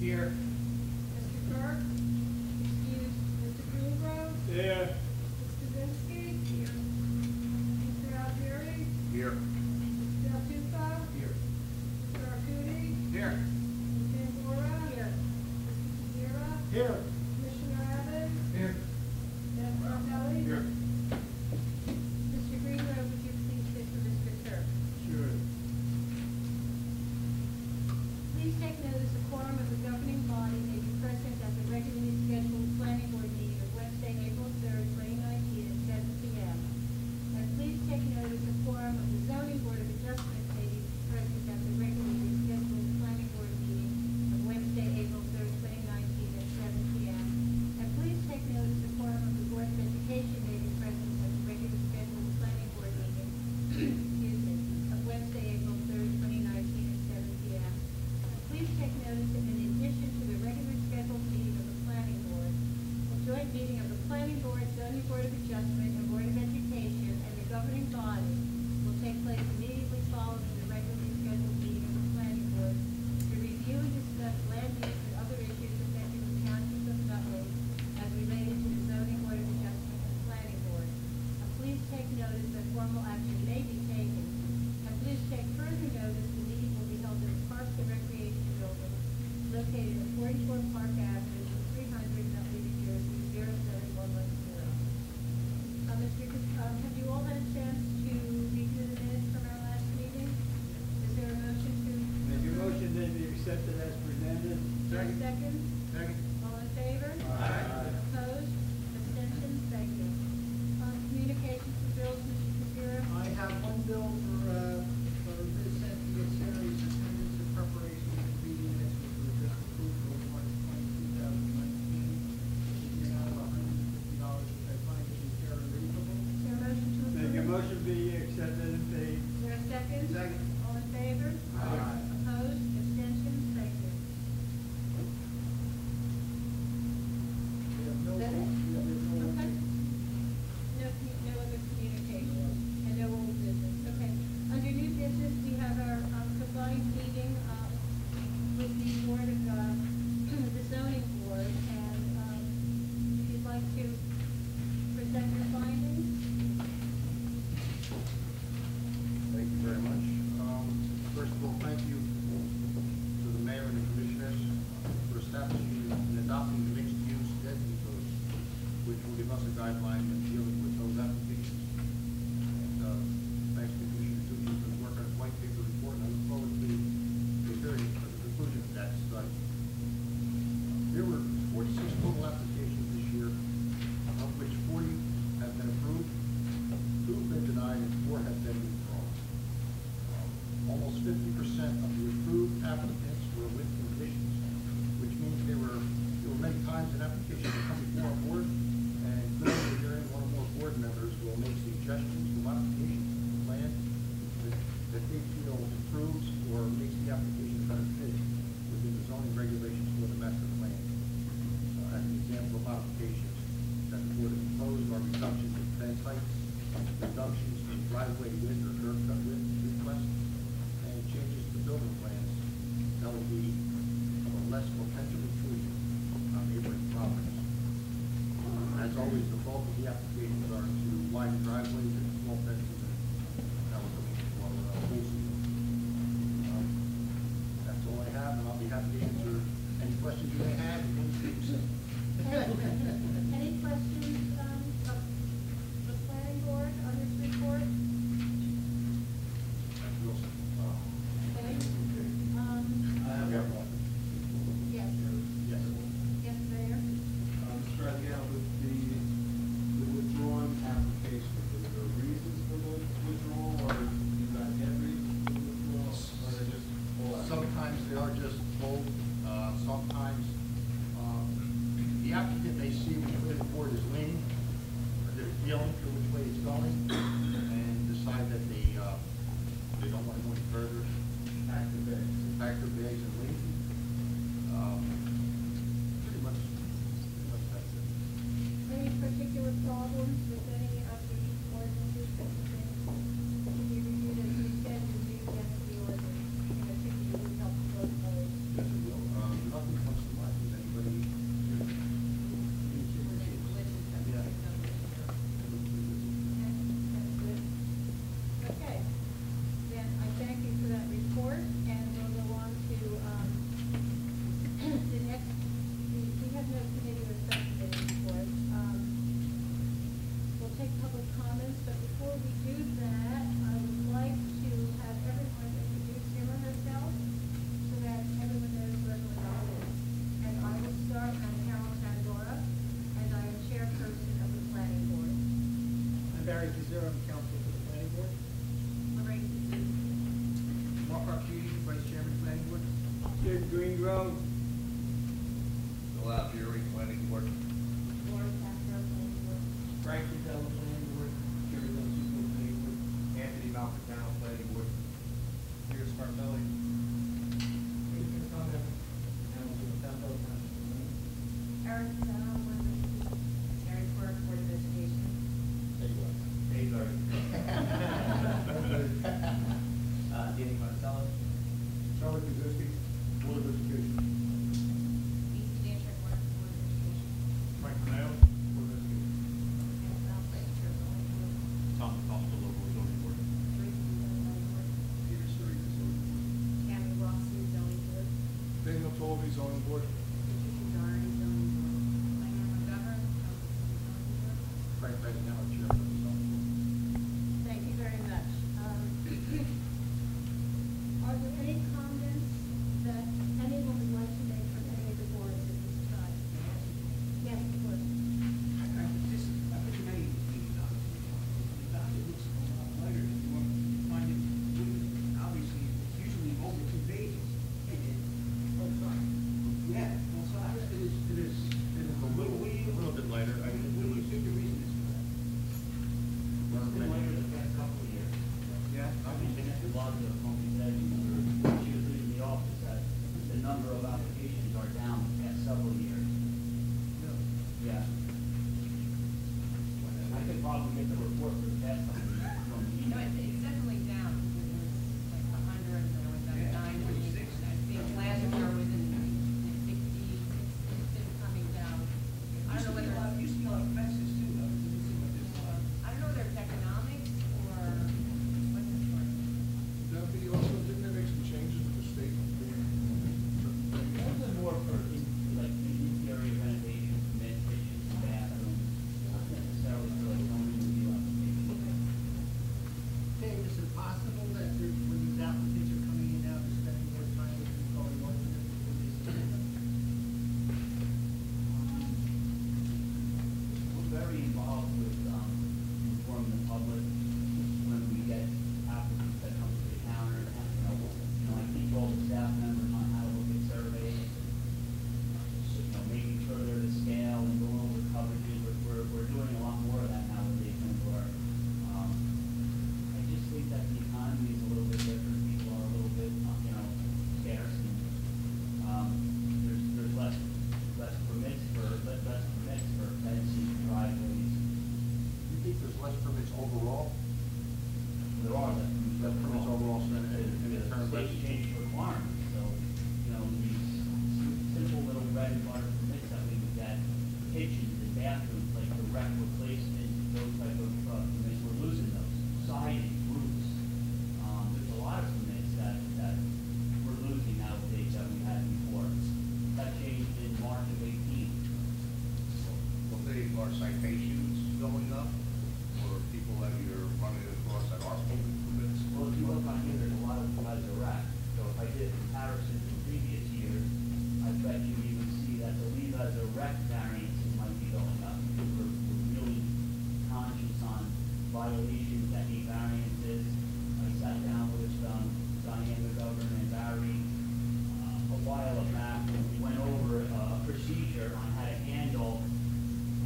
Here. Mr. Burke? Excuse Mr. Greengrove? Here. Mr. Vinsky? Here. Mr. Algieri? Here. Mr. Del Tufo? Here. Mr. Arcudi? Here. Ms. Tambora? Here. Mr. Kazira? Here. Commissioner Evans? Here. Ms. Martelli? Here. Mr. Greengrove, would you please sit for Mr. Turk? Sure. Please take notice a quorum of the governing body may be present at the regularly scheduled planning board meeting of Wednesday, April 3rd, 2019 at 7 p.m. And please take notice a quorum of the zoning board of adjustment may be present at the regularly scheduled planning board meeting of Wednesday, April 3rd, 2019 at 7 p.m. And please take notice a quorum of the board of education may be present at the regularly scheduled planning board meeting, excuse me, of Wednesday, April 3rd, 2019 at 7 p.m. Please take notice that in addition to the regular scheduled meeting of the planning board, a joint meeting of the planning board, zoning board of adjustment, and board of education, and the governing body will take place immediately following the regularly scheduled meeting of the planning board to review and discuss land use and other issues affecting the township of Nutley as related to the zoning board of adjustment and planning board. Please take notice that formal action may be taken. And please take further notice the meeting will be held in the Parks and Recreation Building located at 44 Park Avenue, 300 Nutley, New Jersey, 07110. Have you all had a chance to review the minutes from our last meeting? Is there a motion to? Make your motion then be accepted as presented. Second? Second. All in favor? Aye. Opposed? Abstentions? Thank you. Communications and bills, Mr. Kazira? I have one bill for this Cynthia series attendance in preparation for the meeting minutes which were just approved for March 20, 2019. The amount of $150, which I find to be fair and reasonable. Is there a motion to approve? Make your motion be accepted and paid. Is there a second? Second. All in favor? Aye. Opposed? Abstentions? Thank you. We have no, That it? there's no. Okay. No other communication and no old business. Okay. Under new business, we have our combined meeting with the board of the zoning board, and if you'd like to present your findings. Thank you very much. First of all, thank you to the mayor and the commissioners for establishing and adopting the mixed-use density code, which will give us a guideline in dealing with those applications. And thanks to Commissioner Tucci for the work on his white paper report, and I look forward to the hearing for the conclusion of that study. There were 46 total applications this year, of which 40 have been approved, 2 have been denied, and 4 have been withdrawn. Almost 50% of the approved applicants were with conditions, which means there were many times an application will come before our board, and during the hearing, one or more board members will make suggestions for modifications to the plan that they feel improves or makes the application better fit within the zoning regulations for the master plan. As an example of modifications that the board has proposed are reductions in fence heights, reductions in driveway width or curb cut width request, and changes to building plans that will be of a less potential intrusion on neighboring properties. As always, the bulk of the applications are to widen driveways and small fences, and that will come into our pool season. That's all I have, and I'll be happy to answer any questions you may have. Any questions of the planning board on this report? That's real simple. Okay. I have one. Yes. Yes. Yes, Mayor? Mr. Adriano, with the withdrawn application, is there reasons for the withdrawal, or you got get reasons for the withdrawal, or they just pull out? Sometimes they are just told, sometimes the applicant may see which way the board is leaning, or they're feeling for which way it's going, and decide that they don't want to go any further. Pack the bags. Pack their bags and leave. Pretty much that's it. Any particular problems with any of the ordinances that you think should be reviewed? As you said, review against the ordinance, particularly would help both parties. Clark Keating, Vice Chairman, Planning Board. Jim Greengrove, Allow Jerry, planning board. Laura Castro, planning board. Frank Vitale, Planning Board. Jerry Longico, Planning Board. Anthony Malpatano, planning board. Peter Scarpelli. Adrian Thomas, Hamilton Campbell, Township of Lynn. Eric Seno, Board of Education. Mary Quirk, Board of Education. Danny Marcellus. Charlie Kuzinski, Board of Education. East Dancer, Board of Education. Frank Canale, Board of Education. And South Lancaster, zoning board. Tom Costa, local zoning board. Teresa zoning board. Peter Sturdy, zoning board. Tammy Rossi, zoning board. Daniel Tolby, zoning board. Patricia Doherty, zoning board. Diane McGovern, zoning board. Frank Bagnell, chairman of the zoning board. Thank you very much. Are there any comments that anyone would like to make from any of the boards at this time? Yes, of course. I've been to many meetings on this, it looks a lot lighter than you find it, obviously, it's usually over 2 pages. Oh, sorry. Yeah, well, so it is A little bit lighter. I mean, What do you think the reason is for that? It's been later the past couple of years. Yeah? I've been to a lot of the phone sessions where she was leaving the office that the number of applications are down the past several years. Yeah. I could probably get the report for the past couple of years from You know, it's definitely down. It was like 100, and then it went down to Yeah, 90. 26. I think last year was in the 60s. It's been coming down. I don't know whether, Used to be a lot of fences too, though, it doesn't seem like there's a lot. I don't know whether it's economics or what's it for. That'd be also, didn't they make some changes with the state? Those are more for, like, the interior renovation, permit, kitchens, bathrooms, not necessarily for like zoning review applications. Dave, is it possible that when these applicants are coming in now, they're spending more time with you going on with it before they submit them? We're very involved with, informing the public when we get applicants that come to the counter, I teach all the staff members on how to look at surveys, making sure they're to scale and going over coverages, we're doing a lot more of that nowadays than we were. I just think that the economy is a little bit different, people are a little bit, scarce, and, there's less permits for fencing, driveways. You think there's less permits overall? There are Less permits overall, so in the The term state changed requirements, so, these simple little bread and butter permits that we would get, kitchens and bathrooms, like direct replacement, those type of, permits, we're losing those. Siding, roofs, there's a lot of permits that we're losing nowadays that we had before. That changed in March of 18. Well, are citations going up, or people that you're running across that are pulling permits? Well, if you look on here, there's a lot of direct. So if I did a comparison to previous years, I bet you even see that the leave as a rec variances might be going up. Because we're really conscious on violations that need variances. I sat down with Diane McGovern and Barry a while back, and we went over a procedure on how to handle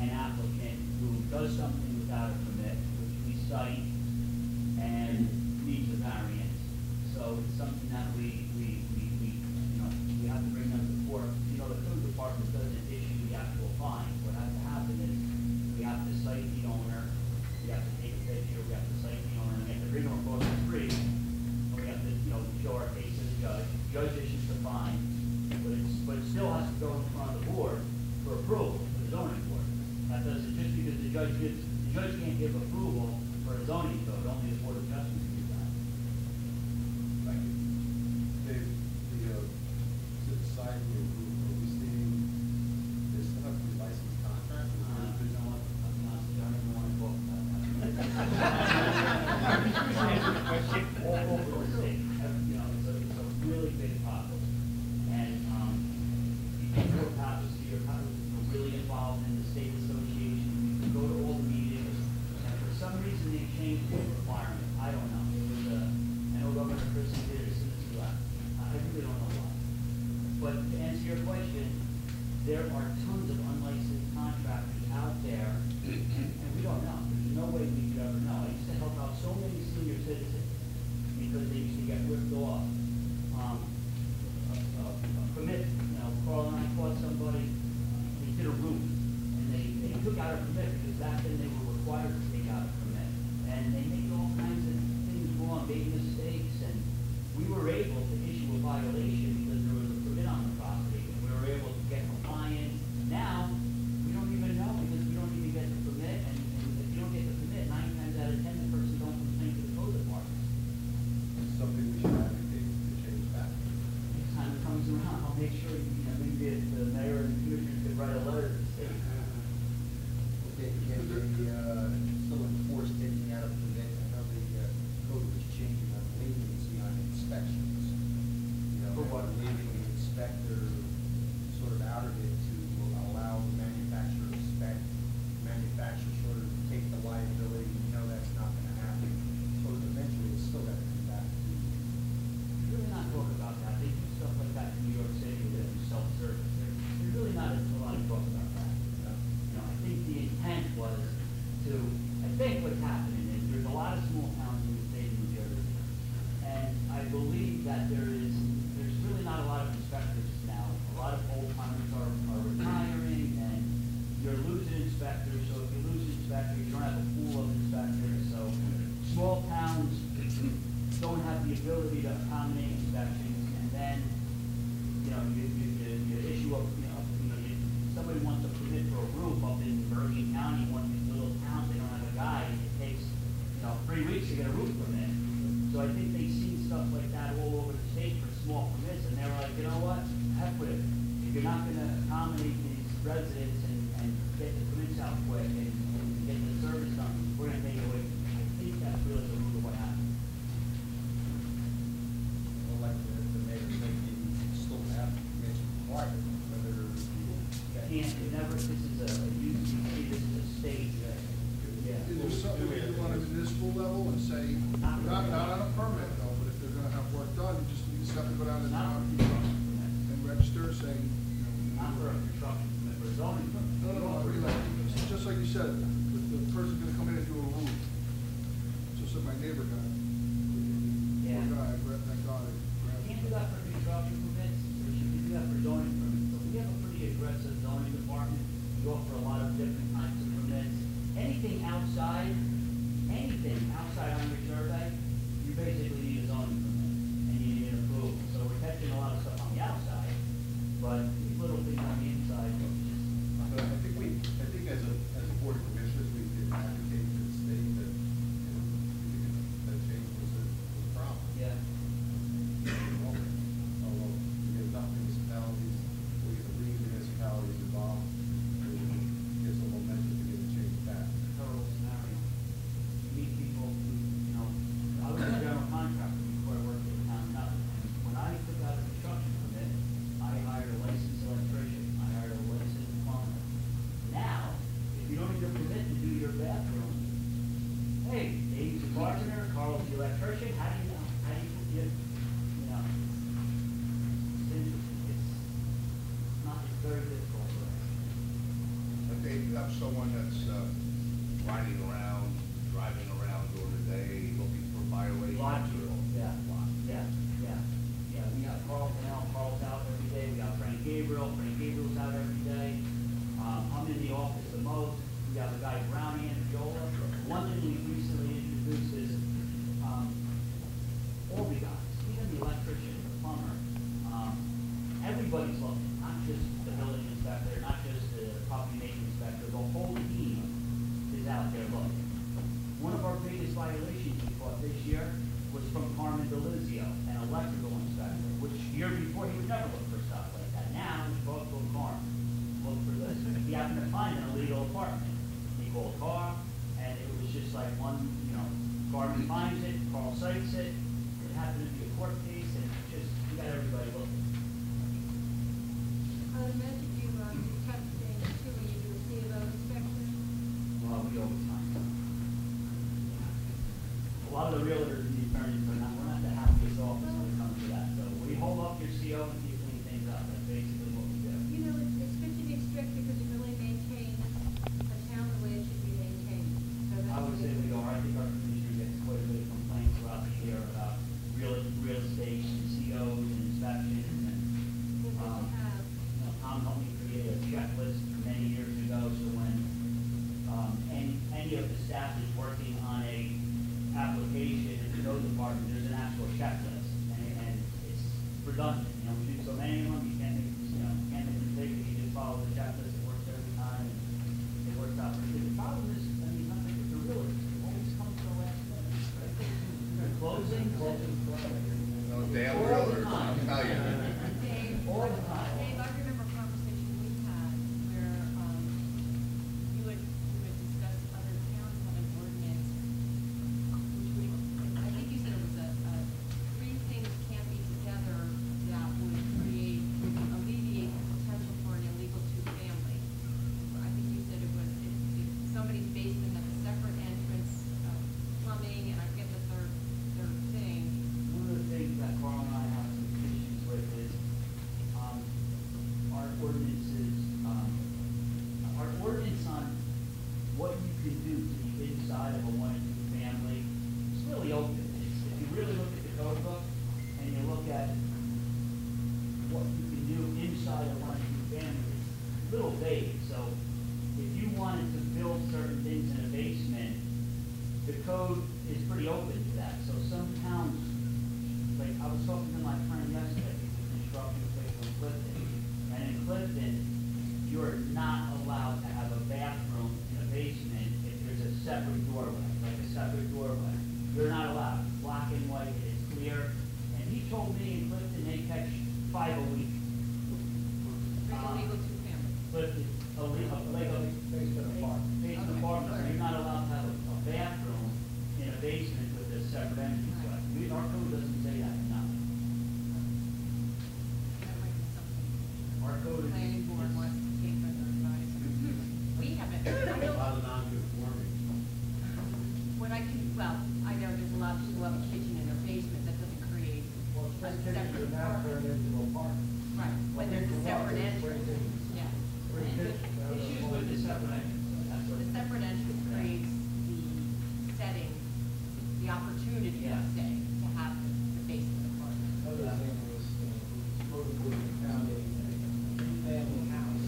an applicant who does something without a permit, which we cite and needs a variance. So it's something that we have to bring them to court. The code department doesn't issue the actual fine. What has to happen is we have to cite the owner, we have to take a picture, we have to cite the owner, and we have to bring them across the street, and we have to, show our case to the judge. The judge issues the fine, but it still has to go in front of the board for approval, for the zoning board. That doesn't, just because the judge can't give approval for a zoning code, only the board of adjustment can do that. Thank you. Dave, the side road, are we seeing, there's not there are tons of unlicensed contractors out there, and we don't know. There's no way we could ever know. I used to help out so many senior citizens because they used to get ripped off. A permit, Carl and I caught somebody, they did a roof, and they took out a permit because back then they were required to take out a permit. And they made all kinds of things wrong, made mistakes, and we were able to issue a violation because there was a permit on the property, and we were able to get compliant. Now, we don't even know because we don't even get the permit, and if you don't get the permit, 9 times out of 10, the person don't complain to the code department. It's something we should advocate to change that. Next time it comes around, I'll make sure, maybe the mayor and the commissioners could write a letter to the state. Can they, still enforce taking out a permit? I know the code was changing on leniency on inspections. For what? Leaving the inspector sort of out of it to allow the manufacturer to inspect, manufacturer sort of take the liability, that's not gonna happen. So eventually it's still gonna come back to. Really not talking about that. They do stuff like that in New York City where they do self-service. There's really not a lot of talk about that. I think the intent was to, I think what's happening is there's a lot of small towns in the state of New Jersey. And I believe that there's really not a lot of inspectors now. A lot of old timers are retiring and you're losing inspectors. So if you lose inspectors, you don't have a pool of inspectors. So small towns don't have the ability to accommodate inspections. And then, you issue up, somebody wants a permit for a roof up in Bergen County, one of these little towns, they don't have a guy, it takes, 3 weeks to get a roof permit. So I think they've seen stuff like that all over the state for small permits, and they were like, you know what, heck with it. If you're not gonna accommodate these residents and get the permits out quick and get the service done, we're gonna take it away. I think that's really the root of what happened. Well, like the mayor said, you still have permits required, whether It never, this is a UCC, this is a state, yeah. Is there something we do on a municipal level and say, not on a permit though, but if they're gonna have work done, you just have to go down to Not town for construction permit, and register saying, not for a construction permit, for zoning permit. No, I mean, like, just like you said, the person's gonna come in and do a roof. Just like my neighbor guy. Yeah. Poor guy, thank God. You can't do that for construction permits, or you can do that for zoning permits, but we have a pretty aggressive zoning department. We offer a lot of different kinds of permits. Anything outside on your survey, you basically need a zoning permit, and you need an approval. So we're catching a lot of stuff on the outside, but these little things on the inside, it's just. But I think as a board of commissioners, we could advocate to the state that, that change was a problem. Yeah. Although we get enough municipalities, we get the lead municipalities involved, it gives them momentum to get the change back. Terrible scenario. You meet people who, I was a general contractor before I worked at the town of Nutley. When I took out a construction permit, I hired a licensed electrician, I hired a licensed plumber. Now, if you don't need a permit to do your bathroom, hey, Dave's the gardener, Carl's the electrician, how do you know? How do you, it's interesting, it's very difficult for us. But Dave, you have someone that's riding around, driving around during the day, looking for violations. A lot of people, yeah. We got Carl's out every day, we got Frank Gabriel's out every day. I'm in the office the most, we have a guy Brownie and Viola. One thing we recently introduced is, all the guys, even the electrician, the plumber, everybody's looking, not just the village inspector, not just the property maintenance inspector, the whole team is out there looking. One of our biggest violations we caught this year was from Carmen Delizio, an electrical inspector, which year before he would never look for stuff like that. Now, he brought to Carmen, look for this. He happened to find an illegal apartment. He called Carl, and it was just like one, Carmen finds it, Carl cites it, it happened to be a court case, and it's just, we got everybody looking. I imagine you test things too when you do a C of O inspection. Well, we always find them. A lot of the realtors and the attorneys are not, we're not the happiest office when it comes to that. So we hold up your CO and keep clean things up. That's basically what we do. It's good to redundant, you know, we do so many of them, you can't make, can't make a mistake, if you just follow the checklist, it works every time, and it works out pretty good. The problem is, I mean, nothing with the realtors, it always comes to the last minute, right? Closing, No damn All the realtors, time. I'll tell you. Dave, all the time. Dave, I remember a conversation we had where, you would discuss other towns have an ordinance, which would, I think you said it was three things can't be together that would alleviate the potential for an illegal two-family. I think you said it was if somebody's basement has a separate entrance, plumbing, and I forget the third thing. One of the things that Carl and I have some issues with is, our ordinances, our ordinance on what you can do to the inside of a one and two family, it's really open. If you really look at the code book and you look at what you can do inside a one and two family, it's a little vague. So if you wanted to build certain things in a basement, the code is pretty open to that. So some towns, like I was talking to my friend yesterday, he's a construction place in Clifton, and in Clifton, you're not allowed to have a bathroom in a basement if there's a separate doorway, like a separate doorway. You're not allowed. It's black and white, it is clear. And he told me in Clifton they catch 5 a week. Like illegal two-family. Clifton, like a basement apartment. So you're not allowed to have a bathroom in a basement with a separate entrance. Our code doesn't say that, no. That might be something. Our code is. Planning board wants to take under advisement. We haven't, I A don't, lot of non-conforming. what I can, well, I know there's a lot of people who have a kitchen in their basement, that doesn't create a separate apartment. Right, when there's a separate entrance, yeah. Issues with the separate entrance, that's what. The separate entrance creates the setting, the opportunity, Yeah. say, to have the basement apartment. Other thing was, Code Enforcement found a family house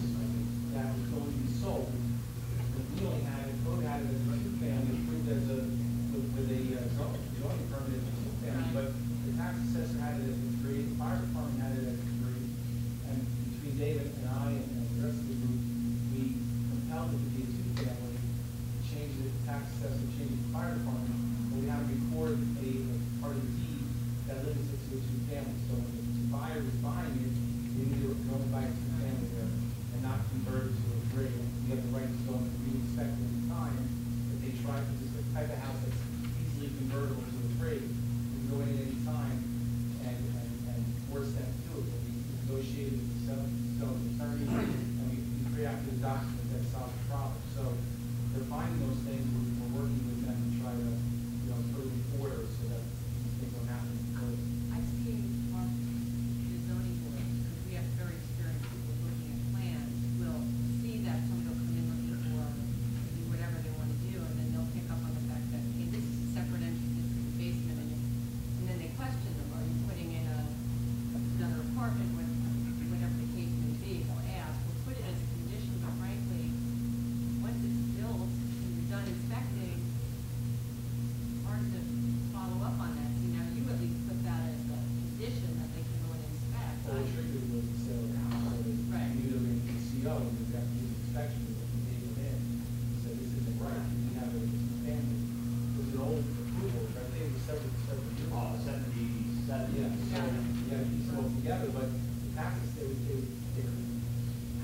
that was going to be sold. But we only had it, code had it as a two-family, approved as a, with a zoning permit as a two-family, but the tax assessor had it as a three, the fire department had it as a three. And between David and I and the rest of the group, we compelled it to be a two-family, changed it, the tax assessor changed the fire department, but we had to record a part of the deed that limits it to a two-family. So when the buyer was buying it, they knew they were going to buy a two-family there and not convert it to a three. We have the right to go and re-inspect it at the time. If they try to, this type of house that's easily convertible to a three, we can go in at any time and force them to do it. But we negotiated with the seller's attorney and we pre-acted a document that solved the problem. So they're finding those things, we're working with them to try to, put it in order so that these things don't happen. Because I've seen the zoning board, because we have very experienced people looking at plans, will see that somebody will come in looking for, do whatever they want to do, and then they'll pick up on the fact that, hey, this is a separate entrance into the basement, and then they question them, are you putting in another apartment, whatever the case may be, they'll ask, we'll put it as a condition, but frankly, once it's built, and you're done inspecting, hard to follow up on that. See, now you at least put that as a condition that they can go and inspect. all we triggered was the sale of the house, so they Right. knew they were in CO, and we got to do the inspection, and we gave them in. We said, this isn't right, we have a family. It was an old approval, I think it was several years. Oh, 77. Yeah, so, yeah, piece it all together, but the taxes, they were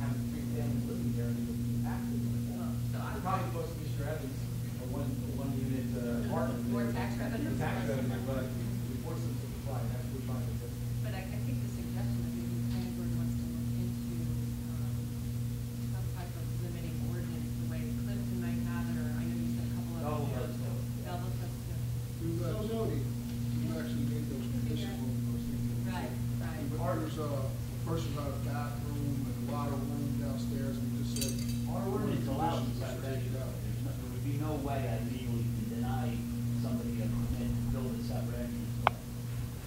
having three families living there, and they were being taxed like that. Well, so I- It probably cost Mr. Evans a one unit apartment. More tax revenue? Tax revenue, but we forced them to comply, that's what we're trying to do. But I think the suggestion that maybe the planning board wants to look into, some type of limiting ordinance, the way Clifton might have it, or I know you said a couple of. Double does too. Double does too. You actually made those conditions when we was thinking. Right, right. But there's a person who had a bathroom and a lot of room downstairs, and we just said. Our ordinance allows conditions was separate take it entrance. out. There would be no way I legally can deny somebody a permit to build a separate entrance.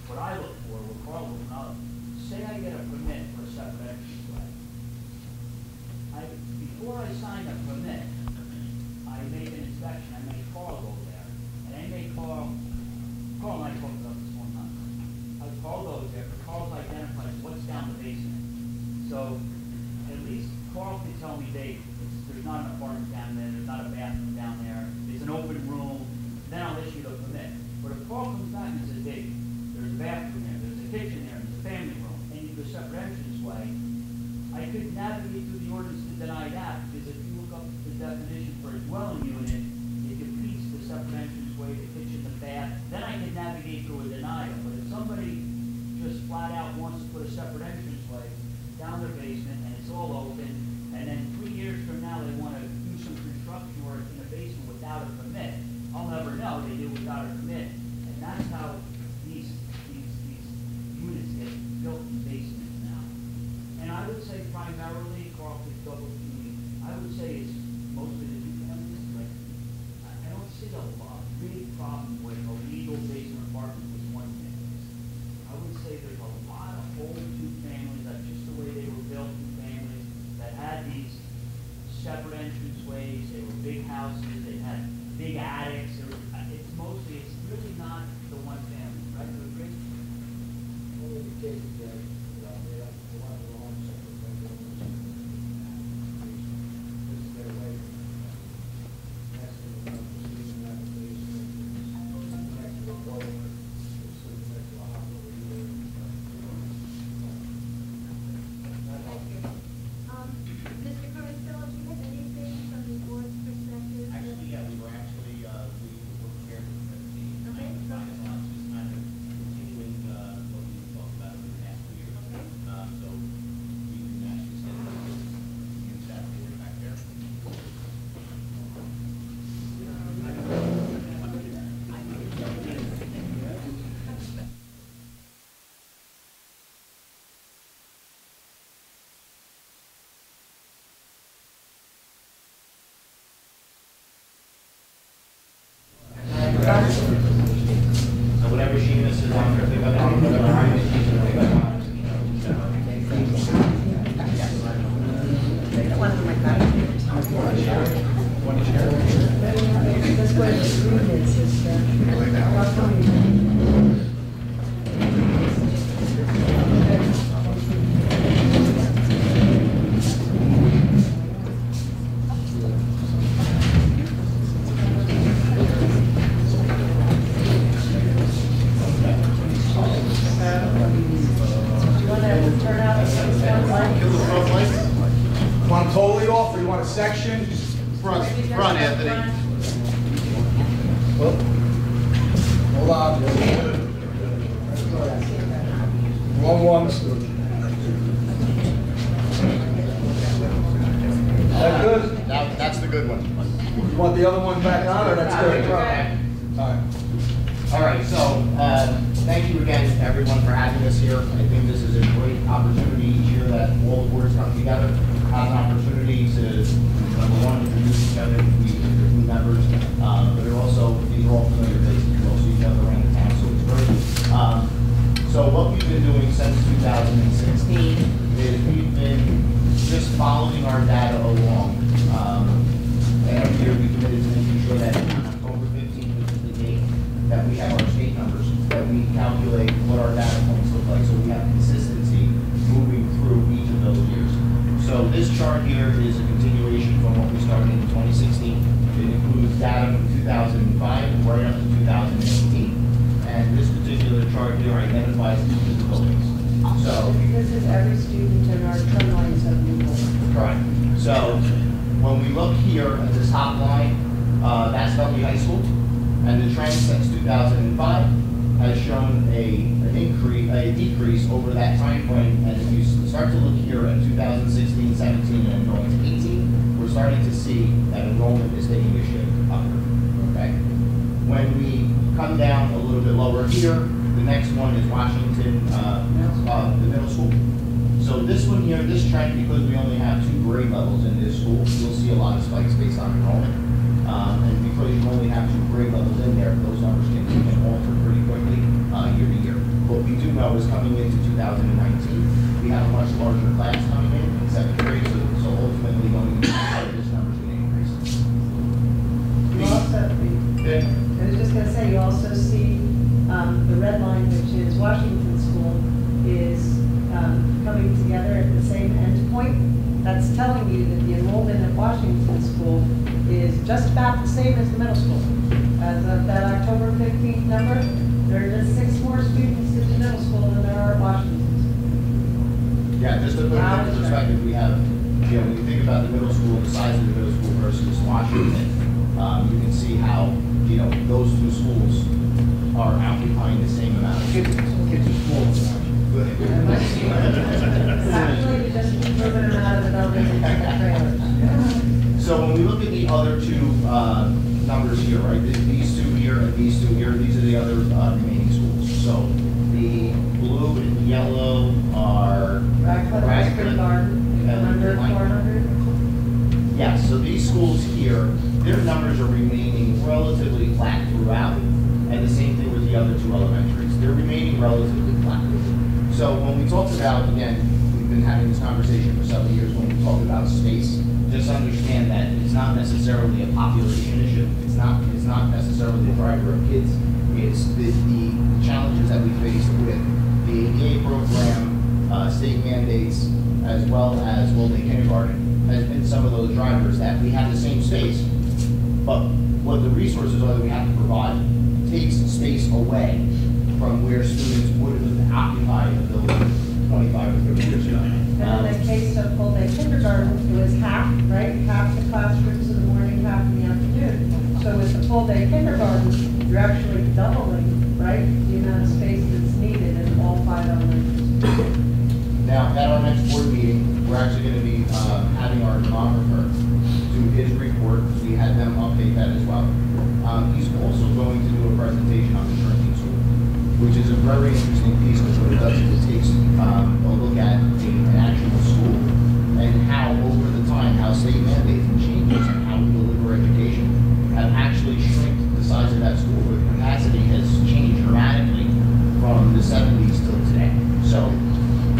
What I look for, what Carl look for, say I get a permit for a separate entrance way. Before I sign a permit, I make an inspection, I make Carl go there, and I make Carl and I talked about this one time. Carl goes there, Carl's identified So at least Carl can tell me, Dave, there's not an apartment down there, there's not a bathroom down there, it's an open room, then I'll issue the permit. But if Carl comes back and says, Dave, there's a bathroom there, there's a kitchen there, there's a family room, and you do a separate entrance way, I could navigate through the ordinance to deny that, because if you look up the definition for a dwelling unit, it completes the separate entrance way, the kitchen, the bath, then I can navigate through a denial. But if somebody just flat out wants to put a separate entrance way down their basement, and it's all open, and then 3 years from now, they want to do some construction work in a basement without a permit, I'll never know, they do without a permit. And that's how these units get built in basements now. And I would say primarily, Carl could double me, I would say it's mostly the two families, like, I don't see a big problem with a legal basement apartment with one family. I would say there's a lot of old two families, that's just the way they were built, two families, that had these separate entranceways, they were big houses, they had big attics, it's really not the one family, right, do you agree? Only the case that, they have a lot of long separate bedrooms. This is their way. Asking about receiving that basement, next to the boiler, next to the hot water heater. Thank you. Mr. Curtis, do you have anything from the board's perspective? Actually, yeah, we were prepared for 15. Okay. Just kind of continuing what we talked about over the past 2 years. Okay. So we can actually use that here back there. So whatever Sheamus is on, pick up on, whatever I'm pick up on. Want them totally off, or you want a section? Front, Anthony. Hold on. Wrong ones. That good? That's the good one. You want the other one back on, or that's good? All right. All right, so, thank you again, everyone, for having us here. I think this is a great opportunity each year that all the boards come together, have an opportunity to, number one, introduce each other, we new members, but they're also, these are all familiar faces, we all see each other around the town, so it's great. So what we've been doing since 2016 is we've been just following our data along. And every year we committed to making sure that on October 15th, which is the date that we have our state numbers, that we calculate what our data points look like, so we have consistency moving through each of those years. So this chart here is a continuation from what we started in 2016. It includes data from 2005 right up to 2018. And this particular chart here identifies each of the buildings. So this is every student in our trend lines of people. correct. So when we look here at this top line, that's Dudley High School, and the trend since 2005 has shown a decrease over that time frame. And if you start to look here at 2016, 17, and going to 18, we're starting to see that enrollment is taking a shift upward. Okay. When we come down a little bit lower here, the next one is Washington, the middle school. So this one here, this trend, because we only have 2 grade levels in this school, you'll see a lot of spikes based on enrollment. And because you only have 2 grade levels in there, those numbers can alter pretty quickly year to year. What we do know is coming into 2019, we have a much larger class coming in 7th grade, so ultimately going to this number is going to increase. You also, I was just going to say, you also see the red line, which is Washington School, is coming together at the same Washington School is just about the same as the middle school. As of that October 15th number, there are just 6 more students in the middle school than there are at Washington. Yeah, just to put it into perspective, we have, when you think about the middle school, the size of the middle school versus Washington, you can see how, those two schools are occupying the same amount of kids. Kids are small. Actually, you just moving them out of the building and taking trailers. So when we look at the other two numbers here, right, these two here and these two here, these are the other remaining schools. So the blue and yellow are Radcliffe Garden, under 400. Yeah, so these schools here, their numbers are remaining relatively flat throughout, and the same thing with the other two elementaries. They're remaining relatively flat. So when we talked about, again, we've been having this conversation for several years, when we talk about space, just understand that it's not necessarily a population issue. It's not necessarily the driver of kids. It's the challenges that we face with the ADA program, state mandates, as well as full-day kindergarten, has been some of those drivers that we have the same space, but what the resources are that we have to provide takes space away from where students would have occupied a building 25 or 30 years ago. And in the case of full-day kindergarten, it was half, right? Half the classrooms in the morning, half in the afternoon. So with the full-day kindergarten, you're actually doubling, right, the amount of space that's needed in all 5 elementary schools. Now, at our next board meeting, we're actually going to be having our demographer do his report. We had them update that as well. He's also going to do a presentation on the shrinking school, which is a very interesting piece, because what it does is it takes a look at an actual school and how, over the time, how state mandates and changes and how we deliver education have actually shrunk the size of that school. The capacity has changed dramatically from the 70s till today. So,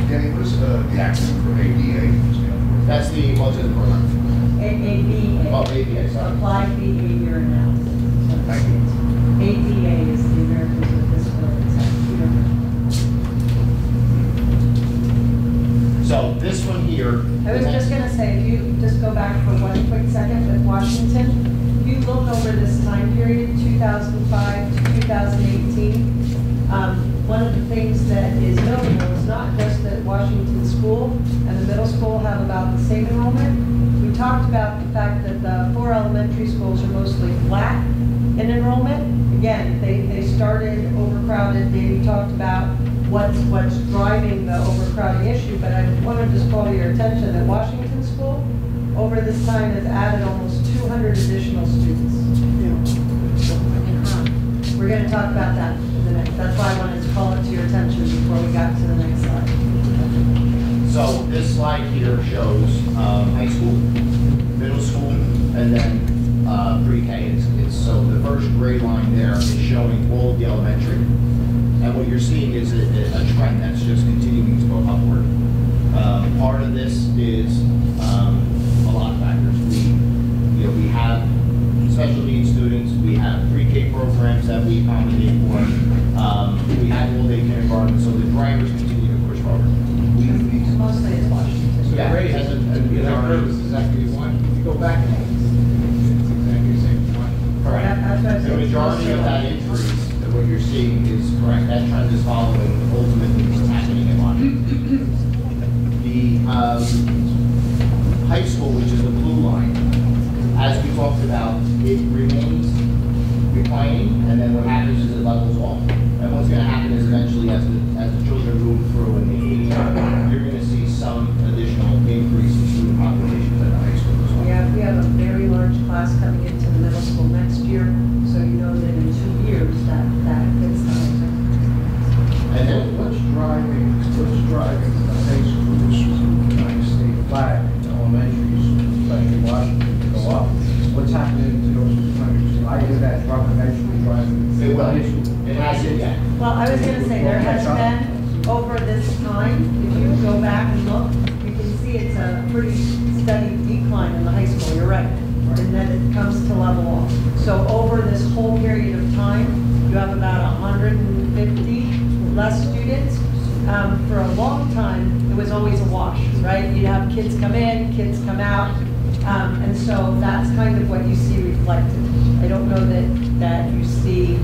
Danny, what is the acronym for ADA? that's the autism program. ABA. Oh, ABA, sorry. Applied Behavior Analysis. Thank you. ADA is the Americans with Disabilities Act. So this one here. I was just gonna say, if you just go back for one quick second with Washington, if you look over this time period, 2005 to 2018, one of the things that is notable is not just that Washington School and the middle school have about the same enrollment. We talked about the fact that the 4 elementary schools are mostly flat in enrollment. Again, they started overcrowded. Davey talked about what's driving the overcrowding issue, but I want to just call to your attention that Washington School, over this time, has added almost 200 additional students. We're going to talk about that in the next. That's why I wanted to call it to your attention before we got to the next slide. So this slide here shows high school, middle school, and then pre-K. So the first gray line there is showing all of the elementary. And what you're seeing is a trend that's just continuing to go upward. Part of this is a lot of factors. We have special needs students, we have pre-K programs that we accommodate for, we have all-day kindergarten, so the drivers continue to push forward. Mostly it's Washington. Yeah, Great. as a That purpose is exactly one. If you go back, it's exactly the same one. correct. That's what I The said. majority of that increase, that what you're seeing is correct. That trend is following ultimately what's happening in Washington. The high school, which is the blue line, as we talked about, it remains declining, and then what happens is it levels off. And what's going to happen is eventually, as the children move through in the age, you're going to see some additional increase in student populations at the high school as well. We have a very large class coming into the middle school next year, so you know that in 2 years that gets the And then, What's driving the high schools, United States flag, elementaries, especially Washington, to go up? What's happening to those 200? I hear that truck eventually driving. it will. It hasn't yet. Well, I was gonna say, there has been, over this time, if you go back and look, you can see it's a pretty steady decline in the high school, you're right. And then it comes to level off. So over this whole period of time, you have about 150 less students. For a long time, it was always a wash, right? You'd have kids come in, kids come out. And so that's kind of what you see reflected. I don't know that you see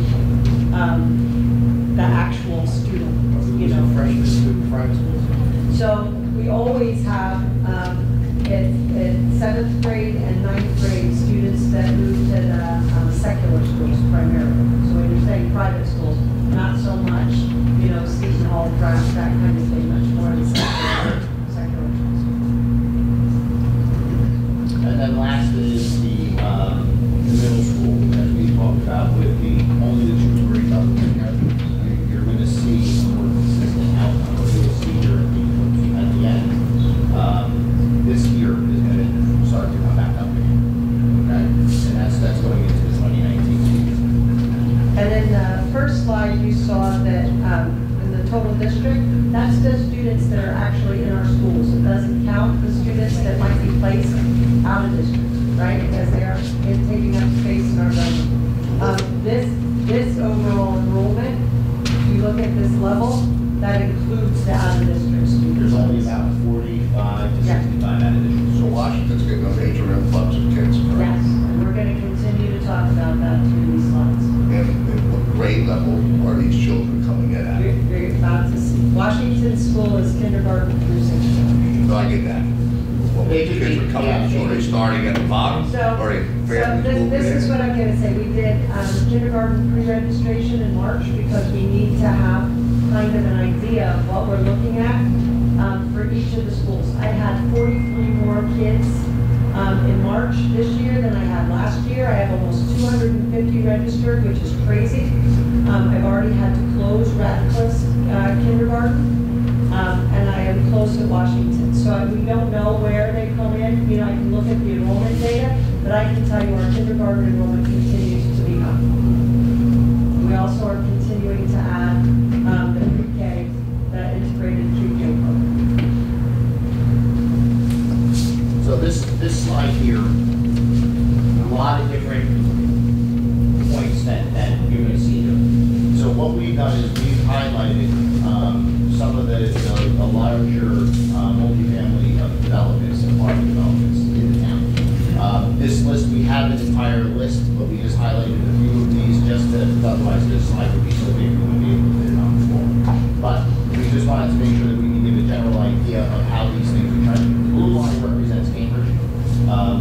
the actual student, you know. Freshman student private schools. So we always have, in 7th grade and 9th grade, students that move to the secular schools primarily. So when you're saying private schools, not so much, you know, Seton Hall, Craft, that kind of thing, much more in secular schools. And then last is the middle school, as we talked about, with only the 2 grades up in there. You're going to see a more consistent outcome. What you'll see here at the end, this year is going to start to come back up again. Okay? And that's going into the 2019 season. And in the first slide, you saw that in the total district, that's the students that are actually in our schools. It doesn't count the students that might be placed out of district, right? Because they are taking up space in our building. This overall enrollment, if you look at this level, that includes the out-of-district students. There's only about 45 to 65 out of district. So Washington's getting a major influx of kids, Yes, correct? and we're going to continue to talk about that through these slides. And what grade level are these children coming in at? You're about to see. Washington School is kindergarten through 6th grade. No, I get that. Well, They the could kids be- are coming, yeah, so are they starting at the bottom? So, Or are they so fairly moving this is in? what I'm gonna say. We did kindergarten pre-registration in March because we need to have kind of an idea of what we're looking at for each of the schools. I had 43 more kids in March this year than I had last year. I have almost 250 registered, which is crazy. I've already had to close Radcliffe's kindergarten. And I am close to Washington. So we don't know where they come in. You know, I can look at the enrollment data, but I can tell you our kindergarten enrollment continues to be up. We also are continuing to add the pre-K, the integrated pre-K program. So this slide here, a lot of different points that you're going to see here. So what we've done is we've highlighted some of the larger multifamily developments and apartment developments in the town. This list, we have an entire list, but we just highlighted a few of these just to, otherwise this slide would be so big we wouldn't be able to fit it on the floor. But we just wanted to make sure that we can give a general idea of how these things are trending. The blue line represents Cambridge.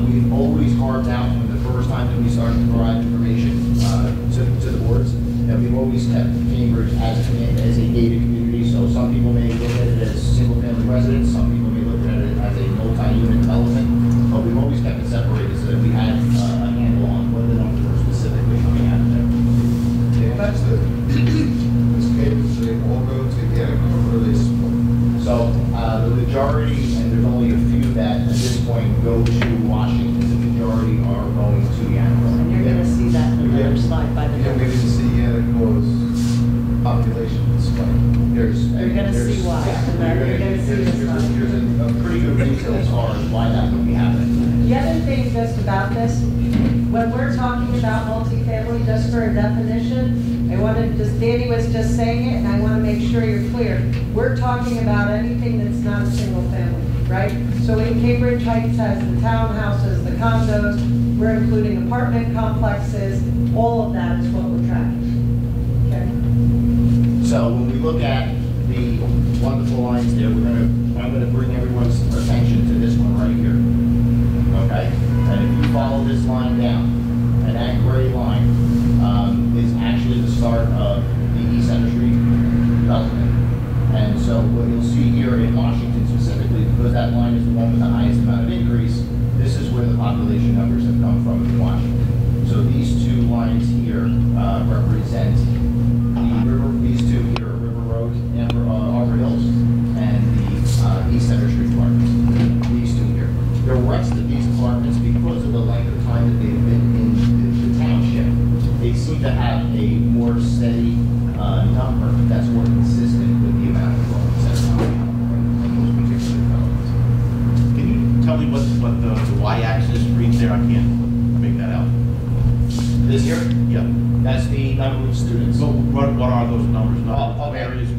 We've always carved out from the first time that we started to provide information to the boards, that we've always kept Cambridge as a gated community. So some people may look at it as single-family residence, some people may look at it as a multi-unit development, but we've always kept it separated so that we had a handle on what the numbers were specifically coming out of there. That's this Cambridge, they all go together, or are they split? So the majority, and there's only a few that at this point go to Washington, the majority are going to Yanmar. And you're gonna see that in another slide by the Yeah, we numbers. didn't see yet, it was population spike. You're gonna see why. You're gonna see this slide. There's a pretty good reason as far as why that would be happening. The other thing just about this, when we're talking about multifamily, just for a definition, I wanted, just Danny was just saying it, and I want to make sure you're clear. We're talking about anything that's not a single family, right? So in Cambridge Heights has the townhouses, the condos, we're including apartment complexes, all of that is what we're tracking, okay? So when we look at the wonderful lines there, I'm gonna bring everyone's attention to this one right here. Okay? And if you follow this line down, and that gray line is actually the start of the East Center Street development. And so what you'll see here in Washington specifically, because that line is the one with the highest amount of increase, this is where the population numbers have come from in Washington. So these two lines here represent the river, these two here are River Road, Arbor Hills, and the East Center Street apartments. These two here. The rest of these apartments, because of the length of time that they've been in the township, they seem to have a more steady number that's more consistent with the amount of apartments that are coming out in those particular developments. Can you tell me what the y-axis reads there? I can't make that out. This year, Yeah. that's the number of students. So what are those numbers? Oh, okay. Areas,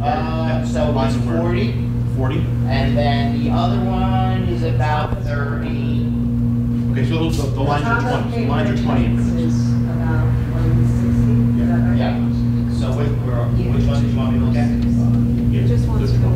So lines it's of where- 40, 40? and then the other one is about 30. Okay, so the lines are top of 20, the lines are page 20 is inches. about 160, is that right? Yeah, so which one did you want me to look at? Yeah, Just wants to go.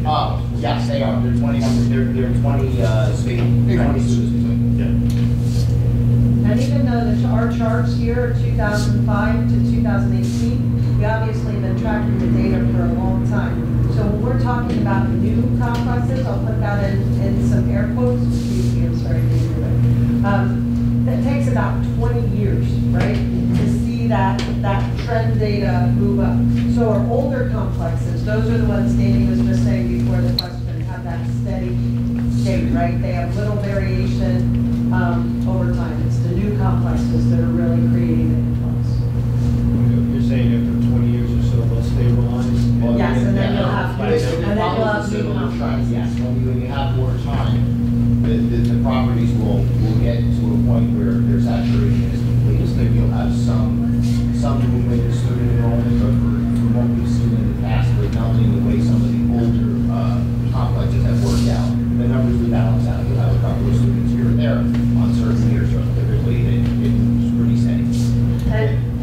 Oh, yes, they are, they're 20 numbers, they're 20, speaking, 20 students between. Yeah. And even though our charts here are 2005 to 2018, we obviously have been tracking the data for a long time. So when we're talking about new complexes, I'll put that in some air quotes, excuse me, I'm sorry to do it. That takes about 20 years, right, to see that trend data move up. So our older complexes, those are the ones Danny was just saying before the question, have that steady state, right? They have little variation over time. It's the new complexes that are really creating the influx. You're saying after 20 years or so, they'll stabilize? Yes, and then you'll have, But it's- and then you'll have new Similar trend, complexes. yes, when you have more time, the properties will get to a point where their saturation is complete. So maybe you'll have some movement in student enrollment, but from what we've seen in the past, with not only the way some of the older complexes have worked out, the numbers will balance out. You'll have a couple of students here and there on certain years, but typically it moves pretty steady.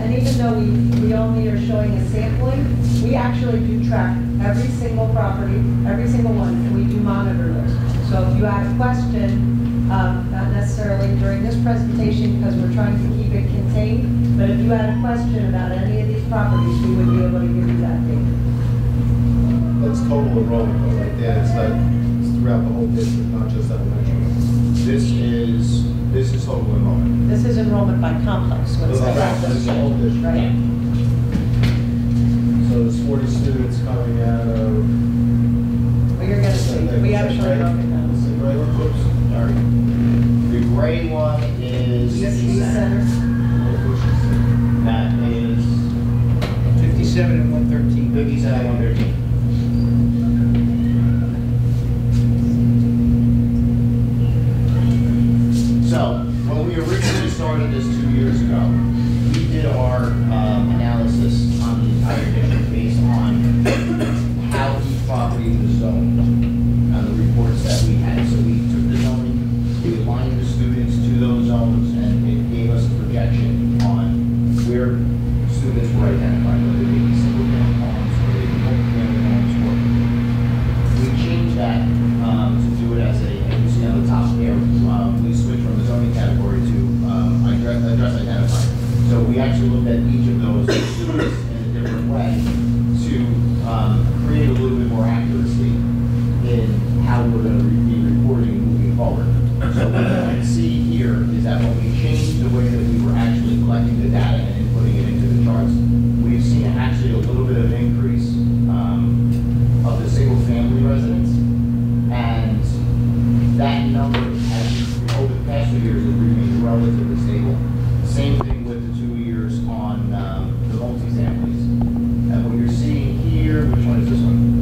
And even though we only are showing a sampling, we actually do track every single property, every single one, and we do monitor those. So if you had a question, not necessarily during this presentation because we're trying to keep it contained, but if you had a question about any of these properties, we would be able to give you that data. That's total enrollment though, right there, it's throughout the whole district, not just elementary. This is total enrollment. This is enrollment by complex. What's Right, that? that's the whole district. Right. So there's 40 students coming out of. Well, you're gonna see, we actually broke it down. Is it grade one? Oops, sorry. The gray one is ESG Center. That is 57 and 113. 57, 113. So, when we originally started this 2 years ago, we did our analysis on the entire district based on how each property was zoned on the reports that we had. So we took the zoning, we aligned the students to those zones, and it gave us a projection on where students were identified, whether they be single-family homes or they be multi-family homes. We changed that to do it as you see on the top there, we switched from the zoning category to address identified. So we actually looked at each of those students in a different way to create a little bit more accuracy in how we're going to be reporting moving forward. So what you can see here is that when we changed the way that we were actually collecting the data and inputting it into the charts, we've seen actually a little bit of increase of the single-family residents, and that number has, over the past 2 years, has remained relatively stable. Same thing with the 2 years on the multi-families. And what you're seeing here, which one is this one?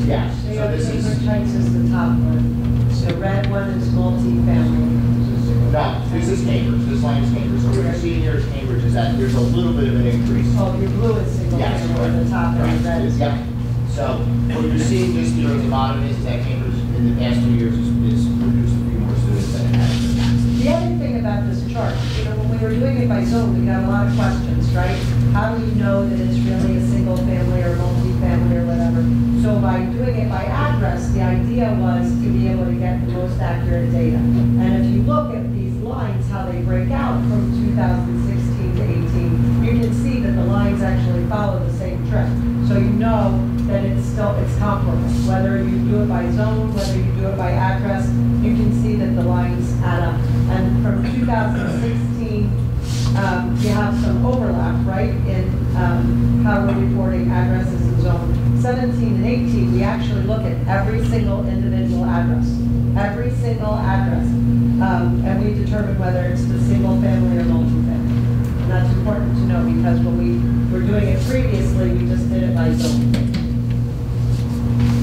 Yeah, so this is, Cambridge Heights is the top one. The red one is multi-family. no, this is Cambridge, this line is Cambridge. So what you're seeing here is Cambridge, is that there's a little bit of an increase. Oh, your blue is single Yes, family at the top and correct. the red is. Yep. So what you're seeing just here at the bottom is that Cambridge in the past 2 years is produced a few more students than it has in the past. The other thing about this chart, when we were doing it by zone, we got a lot of questions, right? How do you know that it's really a single family or multi-family or whatever? So by doing it by address, the idea was to be able to get the most accurate data. And if you look at these lines, how they break out from 2016 to 18, you can see that the lines actually follow the same trend. So you know that it's comparable. Whether you do it by zone, whether you do it by address, you can see that the lines add up. And from 2016, you have some overlap, right, in how we're reporting addresses and zone. 17 and 18, we actually look at every single individual address. Every single address. And we determine whether it's the single family or multi-family. And that's important to know because when we were doing it previously, we just did it by zone.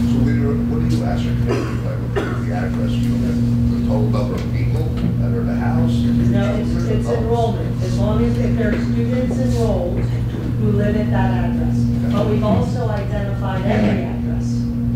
So what do you ascertain by looking at the address? You look at the total number of people that are in the house? No, it's enrollment, as long as if there are students enrolled who live at that address. But we've also identified every address,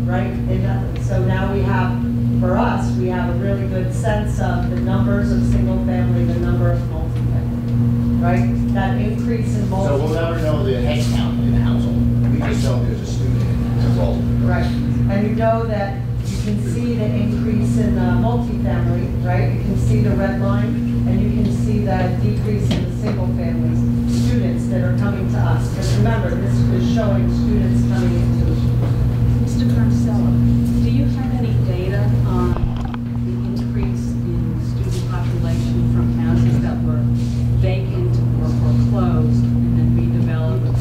right? And so now we have, for us, we have a really good sense of the numbers of single family, the number of multifamily, right? That increase in So we'll multi. never know the head count in the household. We just know there's a student enrolled. Right, and you know that you can see the increase in multifamily, right? You can see the red line, and you can see that decrease in the single families, students that are coming to us. Because remember, this is showing students coming into the schools. Mr. Carcella, do you have any data on the increase in student population from houses that were vacant or foreclosed and then redeveloped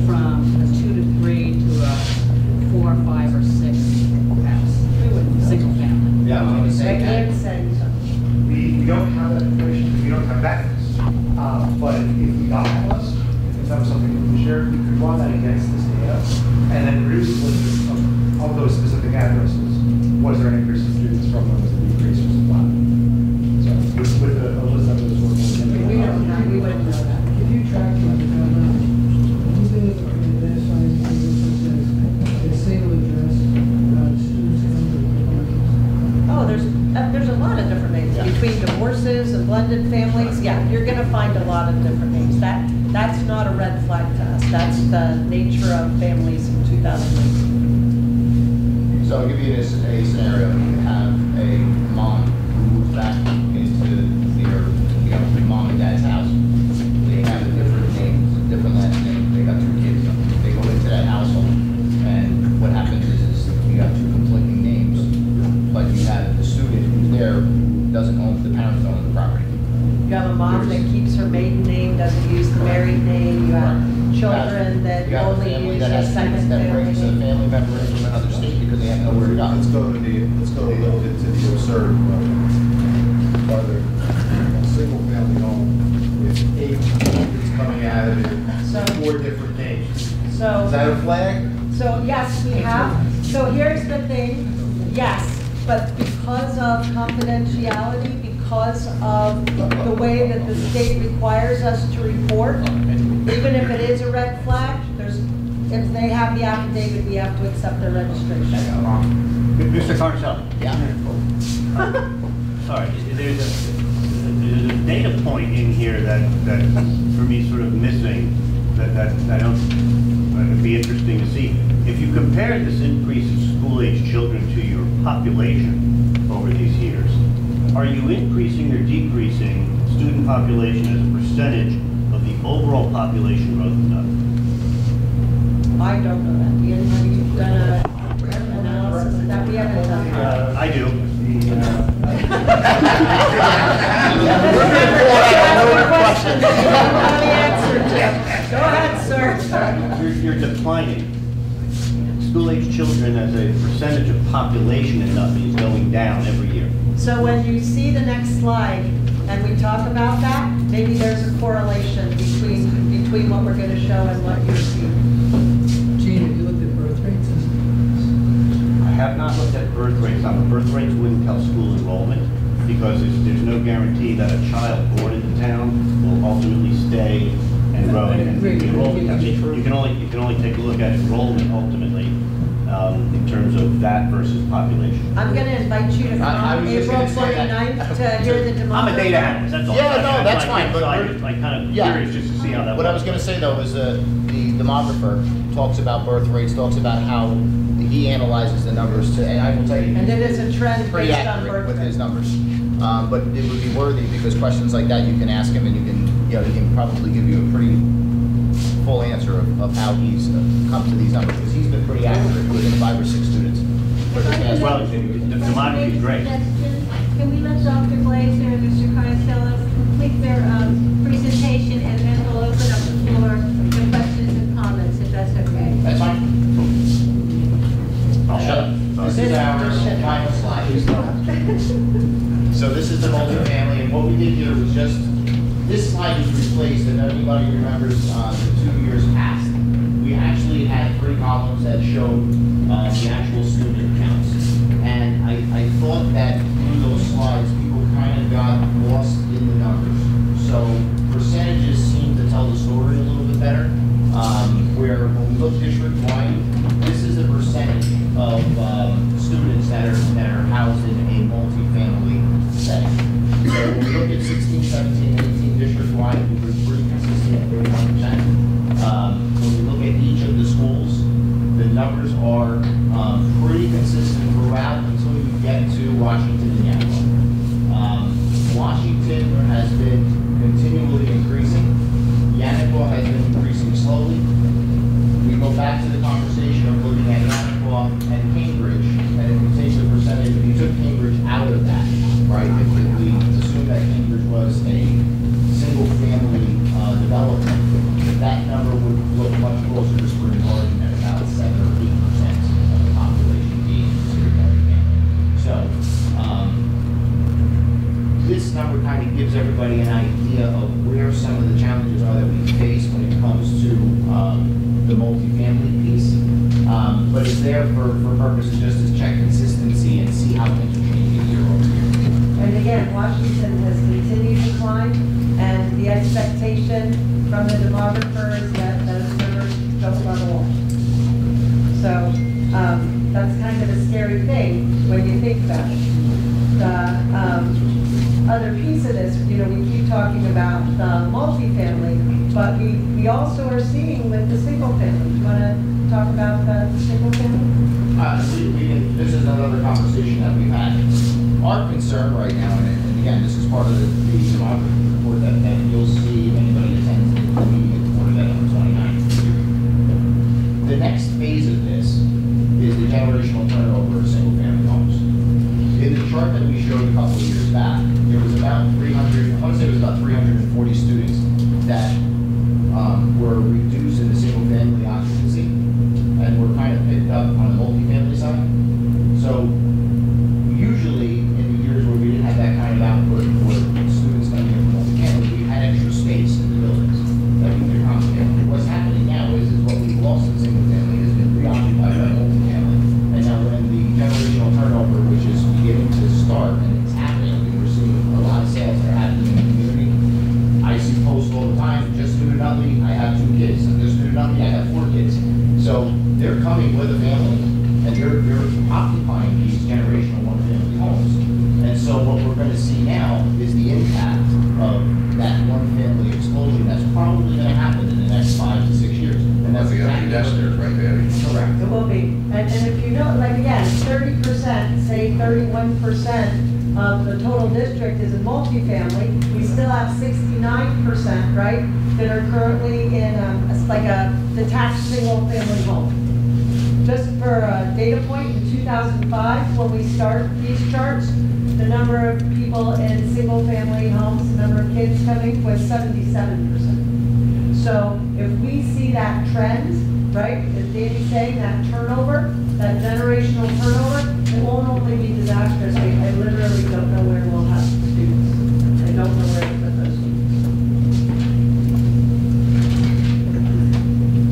from a 2 to 3 to a 4, 5, or 6 house? Single family. Yeah, I was gonna say that. Ian said something. We don't have that information, because we don't have that list. But if we got that list, if that was something we could share, we could run that against this data, and then produce a list of those specific addresses. Was there an increase in students from them, was there a decrease or flat? So, with a list that was working. We don't know, we wouldn't know that. If you track it, anything that can identify a single address, students and Oh, there's a lot of different names, between divorces and blended families, yeah, you're gonna find a lot of different names. That's not a red flag to us, that's the nature of families in 2018. So I'll give you this, a scenario. You have a mom who moves back into their mom and dad's house. They have a different name, different last name. They got 2 kids. They go into that household, and what happens is you got 2 conflicting names, but you have the student who's there who doesn't own, the parents don't own the property. You have a mom that keeps her maiden name, doesn't use the married name, you have children that You have a only family use that their has kids second that family brings a name. family member in from another state because they have nowhere to go. Let's go a little bit to the absurd. Are there a single family home with 8 kids coming out of it, 4 different names? Is So, that a flag? so yes, we have, so here's the thing, yes, but because of confidentiality, because of the way that the state requires us to report, even if it is a red flag, if they have the affidavit, we have to accept their registration. Mr. Carcella? Yeah. Sorry, there's a data point in here that for me is sort of missing, that I don't, it'd be interesting to see. If you compare this increase of school-age children to your population over these years, are you increasing or decreasing student population as a percentage of the overall population growth of Nutley? I don't know that. Ian, have you done an analysis of that? We haven't done that. I do. Go ahead, sir. You're declining. School-age children as a percentage of population in Nutley is going down every year. So when you see the next slide and we talk about that, maybe there's a correlation between what we're going to show and what you're seeing. Gene, have you looked at birth rates? I have not looked at birth rates. Birth rates wouldn't tell school enrollment because there's no guarantee that a child born in the town will ultimately stay and grow and be enrolled. You can only take a look at enrollment ultimately in terms of that versus population. I'm going to invite you to I come was just April gonna say that. 29th to hear the demography. I'm a data analyst, that's all. Yeah, no, that's fine, but I'm kind of yeah. curious just to see how that works. What I was gonna say though is the demographer talks about birth rates, talks about how he analyzes the numbers and I will tell you. And it is a trend Pretty based on accurate birth with rate. his numbers. But it would be worthy because questions like that you can ask him and he can probably give you a pretty full answer of how he's come to these numbers because he's been pretty accurate within 5 or 6 students. For the past- Well, the demography is great. Can we let Dr. Glazer and Mr. Carcella complete their presentation, and then we'll open up the floor to questions and comments, if that's okay? That's fine. I'll shut up. This is our final slide. So this is the multifamily, and what we did here was just, this slide was replaced, if anybody remembers the 2 years past, we actually had 3 columns that showed the actual student counts. And I thought that through those slides, people kind of got lost in the numbers. So percentages seem to tell the story a little bit better, where when we look district-wide, this is the percentage students that are housed in a multifamily setting. So when we look at 16, 17, 18 district-wide, we were pretty consistent at 31%. When we look at each of the schools, the numbers are pretty consistent throughout until you get to Washington and Yanqua. Washington has been continually increasing. Yanqua has been increasing slowly. We go back to the conversation of looking at Yanqua and Cambridge, and if you take the percentage, if you took Cambridge out of that, right, if we assume that Cambridge was a single-family development, that number would look much closer to Spring Garden at about 7 or 8% of the population being considered multifamily. So, this number kind of gives everybody an idea of where some of the challenges are that we face when it comes to the multifamily piece. But it's there for purposes just to check consistency and see how things are changing year over year. And again, Washington has continued to climb, and the expectation from the demographer is that those numbers don't level off. So, that's kind of a scary thing when you think about it. The other piece of this, you know, we keep talking about the multifamily, but we also are seeing with the single family. Do you want to talk about the single family? This is another conversation that we've had. Our concern right now, and again, this is part of the demography report that you'll see if anybody attends the meeting at Board of Ed on the 29th. The next phase of this is the generational turnover of single family homes. In the chart that we showed a couple of years back, there was about 300, I want to say it was about 340 students that were reduced in the single family occupancy and were kind of picked up on the multifamily side. So usually in the years where we didn't have that kind of output for students coming in from multifamily, we had extra space in the buildings that we could accommodate. What's happening now is what we've lost in single family has been preoccupied by multifamily. And now when the generational turnover, which is beginning to start, and it's happening, we're seeing a lot of sales that are happening in the community. I see posts all the time, just student Nutley, I have 2 kids, and just student Nutley, I have 4 kids. So they're coming with a family, and they're occupying these generational one-family homes. And so what we're going to see now is the impact of that one-family explosion that's probably going to happen in the next 5 to 6 years. And that's exactly nesters right there. Correct. It will be. And if you know, like again, 30%, say 31% of the total district is in multifamily, we still have 69%, right, that are currently in a detached single-family home. Just for a data point, in 2005, when we start these charts, the number of people in single-family homes, the number of kids coming was 77%. So if we see that trend, right, as Danny's saying, that turnover, that generational turnover, it won't only be disastrous. I literally don't know where we'll have students. I don't know where to put those students.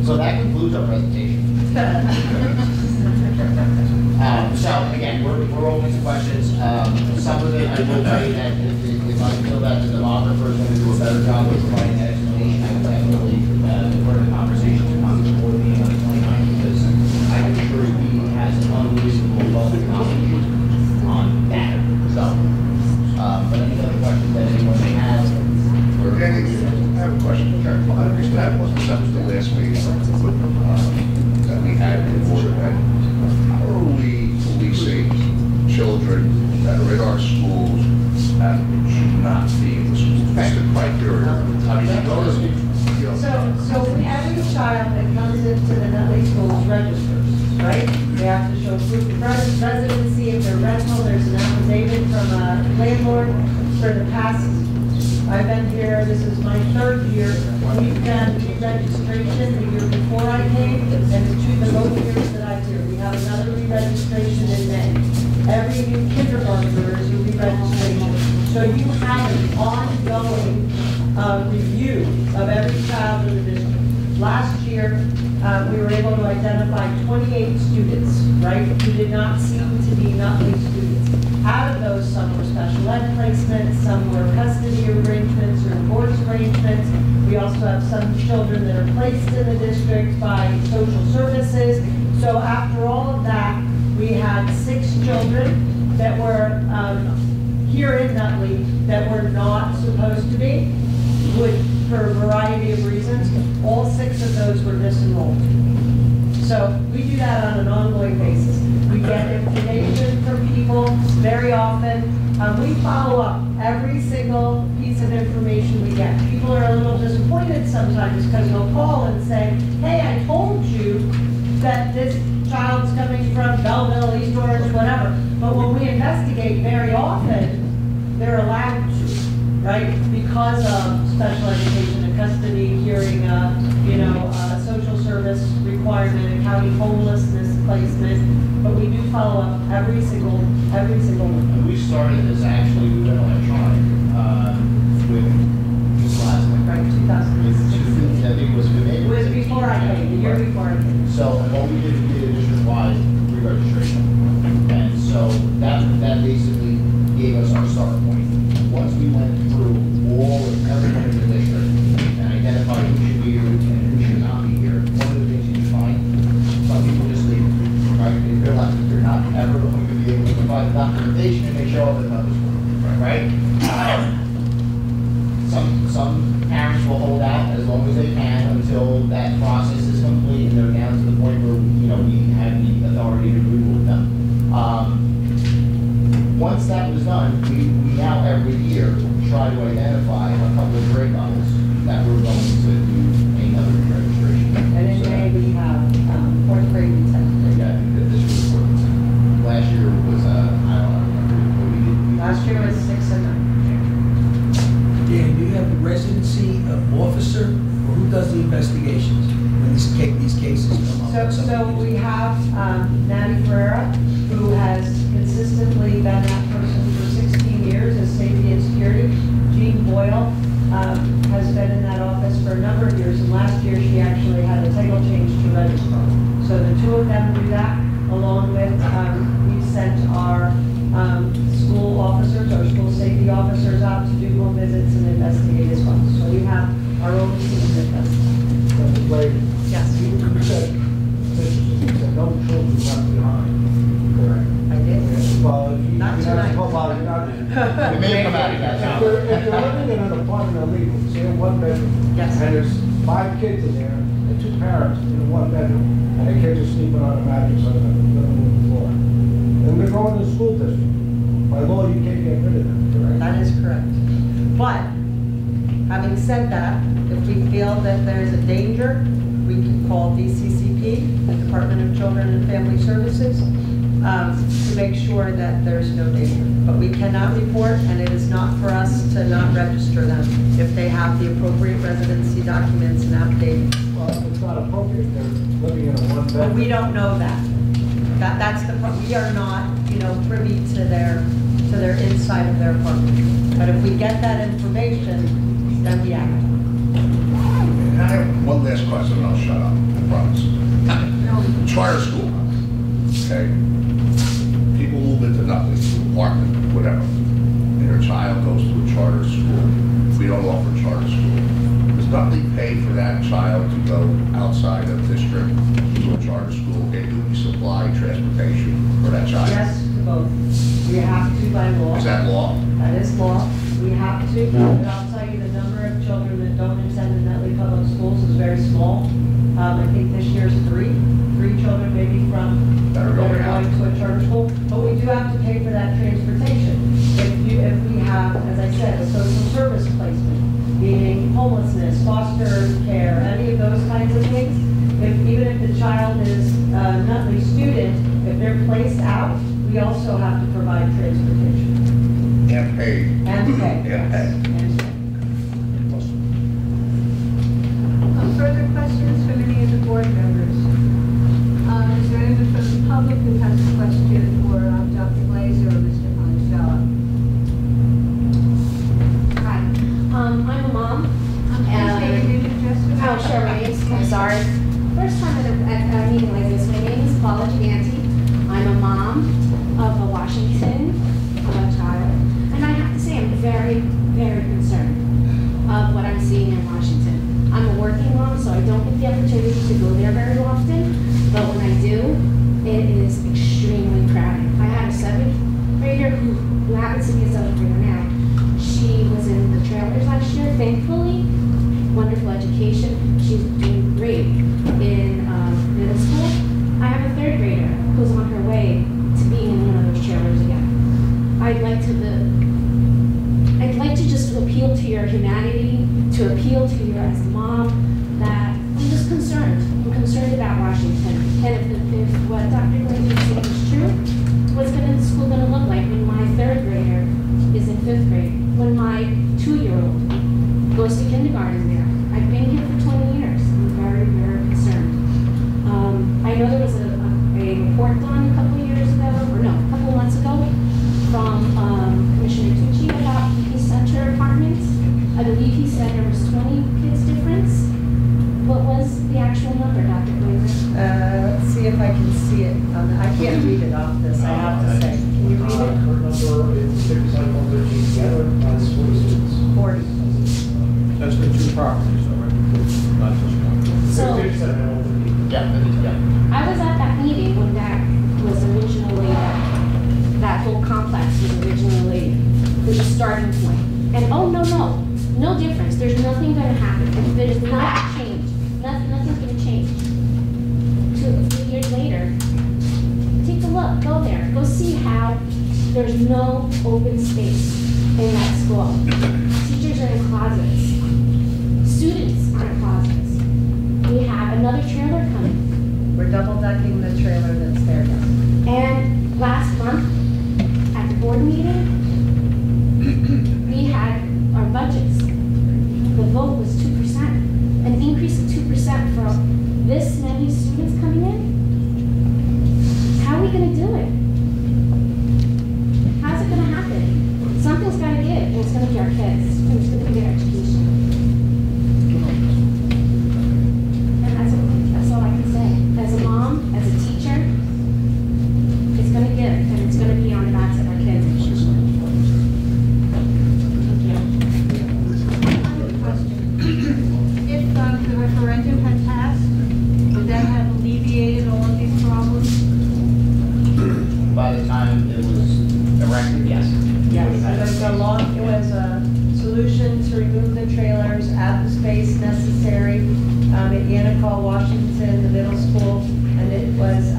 So that concludes our presentation. So again, we're open to questions. Some of it, I will tell you that if I feel that the demographer is going to do a better job of providing that explanation, I will definitely defer the conversation to Council before the meeting on the 29th, because I can assure you he has an unbelievable wealth of knowledge on that. So, but any other questions that anyone may have? Danny, I have a question. Sure. I understand that was the last meeting that we had in Board of Ed. How are we policing children that are in our schools that should not be in the schools? What's the criteria? I mean, So every child that comes into the Nutley schools registers, right? They have to show proof of residency. If they're rental, there's an affidavit from a landlord. For the past, I've been here, this is my 3rd year. We've done re-registration the year before I came, and the both years that I've here. We have another re-registration in May. Every new kindergartner is a re-registration. So you have an ongoing review of every child in the district. Last year, we were able to identify 28 students, right, who did not seem to be Nutley students. Out of those, some were special ed placements, some were custody arrangements or divorce arrangements. We also have some children that are placed in the district by social services. So after all of that, we had 6 children that were here in Nutley that were not supposed to be, for a variety of reasons. All 6 of those were disenrolled. So we do that on an ongoing basis. We get information from people very often. We follow up every single piece of information we get. People are a little disappointed sometimes because they'll call and say, hey, I told you that this child's coming from Belleville, East Orange, whatever. But when we investigate, very often, they're allowed to, right? Because of special education and custody, hearing, social service requirement, a county homelessness placement. But we do follow up every single one. And we started this actually, we went electronic, with this last one. Right, 2006. I think it was It was before I came, the year before I came. So what we did district-wide re-registration. And so that basically gave us our start point. Once we went through everyone in the district and identified who should be here and who should not be here, one of the things you find, some people just leave, right? They're not ever going to be able to provide the documentation and they show up at another school, right? Some parents will hold out as long as they can until that process is complete and they're down to the point where, we have the authority to remove them. Once that was done, we now every year try to identify a couple of grade levels that we're going to do another registration. And in May, we have 4th grade and 10th grade. Yeah, I think that this was last year was, I don't remember, but we did. Last year was 6 and 9. Dan, do you have a residency officer, or who does the investigations when these cases come up? So we have Natty Ferreira, who has consistently been that person for 16 years as safety and security. Jean Boyle has been in that office for a number of years, and last year she actually had a title change to registrar. So the 2 of them do that, along with we've sent our school officers, our school safety officers out to do home visits and investigate as well. So we have our own team with us. Yes. You said no children left behind, correct? I did. Well, Not tonight. It may come out of that. If you're living in an apartment illegally, say in 1 bedroom, Yes. and there's 5 kids in there, and 2 parents in 1 bedroom, and the kids are sleeping on a mattress on the living room floor, and they're going to the school district, by law, you can't get rid of them, correct? That is correct. But, having said that, if we feel that there's a danger, we can call DCCP, the Department of Children and Family Services, to make sure that there's no danger. But we cannot report, and it is not for us to not register them if they have the appropriate residency documents and affidavits. Well, it's not appropriate, they're living in a 1 bedroom. But we don't know that. That's the problem. We are not, privy to their inside of their apartment. But if we get that information, then we act. And I have one last question, and I'll shut up, I promise. Charter school, okay? People move into Nutley, apartment, whatever, and their child goes to a charter school. We don't offer charter school. Does Nutley pay for that child to go outside of district to a charter school? And do we supply transportation for that child? Yes, to both. We have to by law. Is that law? That is law. We have to. But I'll tell you, the number of children that don't attend the Nutley Public Schools is very small. I think this year's 3 children maybe from That are going out. to a charter school. But we do have to pay for that transportation. If we have, as I said, a social service placement, meaning homelessness, foster care, any of those kinds of things, even if the child is a Nutley student, if they're placed out, we also have to provide transportation. And paid. And pay. And yes. paid. And pay. Further questions from any of the board members? Is there anyone from the public who has a question for Dr. Glazer or Mr. Monticello? Hi, I'm a mom. Please state your name and address for the Oh, record. sure, my name's, I'm sorry. First time at a meeting like this. My name is Paula Giganti. I'm a mom of a Washington child. And I have to say, I'm very, very concerned of what I'm seeing in Washington. I'm a working mom, so I don't get the opportunity to go there very often. But when I do, it is extremely crowded. I had a 7th grader who happens to be a 7th grader now. She was in the trailers last year, thankfully. Wonderful education. She's doing great in middle school. I have a 3rd grader who's on her way to being in one of those trailers again. I'd like to just appeal to your humanity, to appeal to you as a mom, that I'm just concerned. I'm concerned about Washington. And if what Dr. Green is saying is true, what's the school going to look like when my 3rd grader is in 5th grade? When my 2-year-old goes to kindergarten there? I've been here for 20 years. I'm very, very concerned. I know there was a report done a couple of years ago, or no, a couple of months ago, from Commissioner Tucci about Peace Center apartments. I believe he said there was 20 kids difference. What was the actual number, Dr. Glazer? Let's see if I can see it. I can't read it off this, I have to say. Can you read it? Current number is 57,113 together, that's 40 students. 40. That's for 2 properties, though, right? Not just one. So, 57,113. Yeah. I was at that meeting when that was originally, that whole complex was originally the starting point. And oh, no difference. There's nothing going to happen. There's not change. Nothing's going to change. 2 or 3 years later, take a look, go there, go see how there's no open space in that school. Teachers are in closets. Students are in closets. We have another trailer coming. We're double decking the trailer that's there now. And last month, at the board meeting, we had our budgets. The vote was 2%. An increase of 2% for this many students coming in? How are we going to do it? How's it going to happen? Something's got to give, and it's going to be our kids, and it's going to be their education. And that's all I can say. As a mom, as a teacher, it's going to give, and it's going to be on the backs of our kids. If the referendum had passed, would that have alleviated all of these problems? By the time it was erected, yes. Yes, it was a solution to remove the trailers, add the space necessary at Yannicol, Washington, the middle school, and it was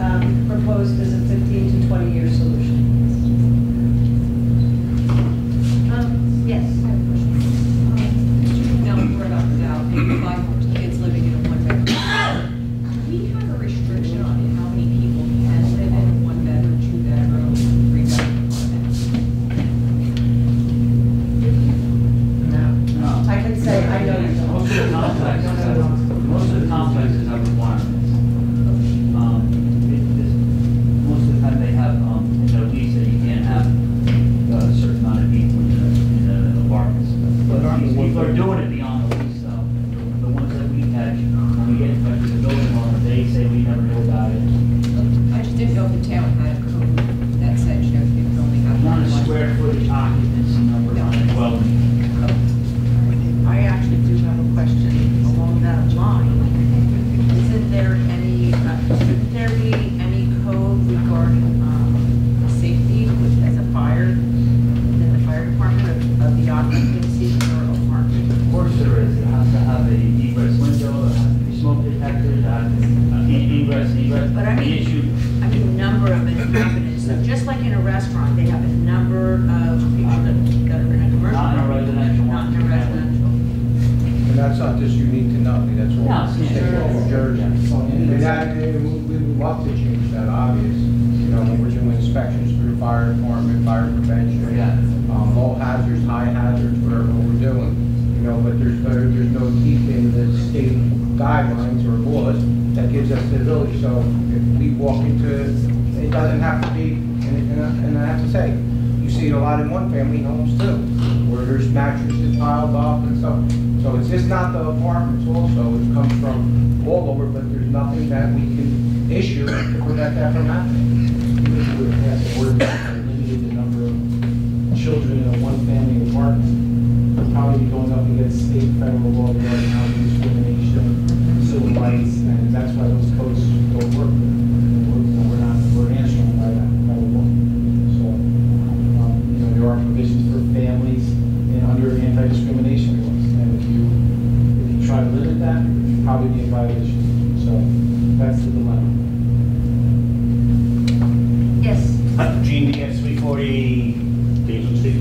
proposed as a 15 to 20-year solution. Yes. Now, we're about maybe 5 kids living in a one-bedroom. Do we have a restriction on how many people can live in a one-bedroom, 2-bedroom, 3-bedroom apartment? No. I can say, I know you don't. Most of the complexes have requirements. Most of the time they have, in their lease that you can't have a certain amount of people in the apartments. But these people are doing it beyond the lease though. The ones that we catch, when we get in touch with the building owner, they say we never knew about it. I just didn't know if the town had a code that said, you know, you can only have Not one. a square footage occupancy number on a dwelling. I actually do have a question along that line. Isn't there any, shouldn't there be any code regarding safety as a fire, in the fire department of the occupancy or apartment? Of course there is. It has to have a egress window, it has to be smoke detectors, it has to be egress. But I mean number of inhabitants, so just like in a restaurant, they have a number of people that are in a commercial. Not in a residential Not one. in a residential. And that's not just unique to Nutley, that's all. No, it's the state of New Jersey. And we would love to change that, obvious. You know, when we're doing inspections for the fire department, fire prevention, Yeah. low hazards, high hazards, whatever we're doing. You know, but there's no teeth in the state guidelines or laws that gives us the ability. So if we walk into, it doesn't have to be, and I have to say, you see it a lot in one-family homes too, where there's mattresses piled up and stuff. So it's just not the apartments also, it comes from all over, but there's nothing that we can issue to prevent that from happening. Even if we would pass an ordinance that limited the number of children in a one-family apartment, we'd probably be going up against state and federal law regarding housing discrimination, civil rights, and that's why those codes don't work. We're not violation. So that's the dilemma. Yes. Gene Diaz, 340 Gainesville Street.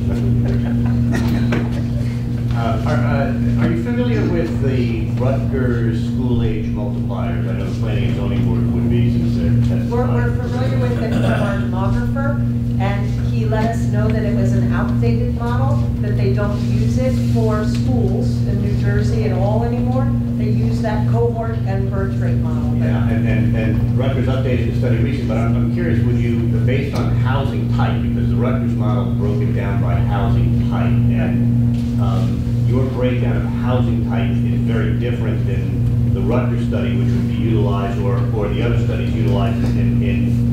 Are you familiar with the Rutgers school age multipliers? I know the planning and zoning board would be, since they're testifying. We're familiar with it from our demographer, and he let us know that it was an outdated model, that they don't use it for schools in New Jersey at all anymore. They use that cohort and birth rate model. Yeah, and Rutgers updated the study recently, but I'm curious, would you, based on housing type, because the Rutgers model broke it down by housing type, and your breakdown of housing type is very different than the Rutgers study, which would be utilized, or the other studies utilized in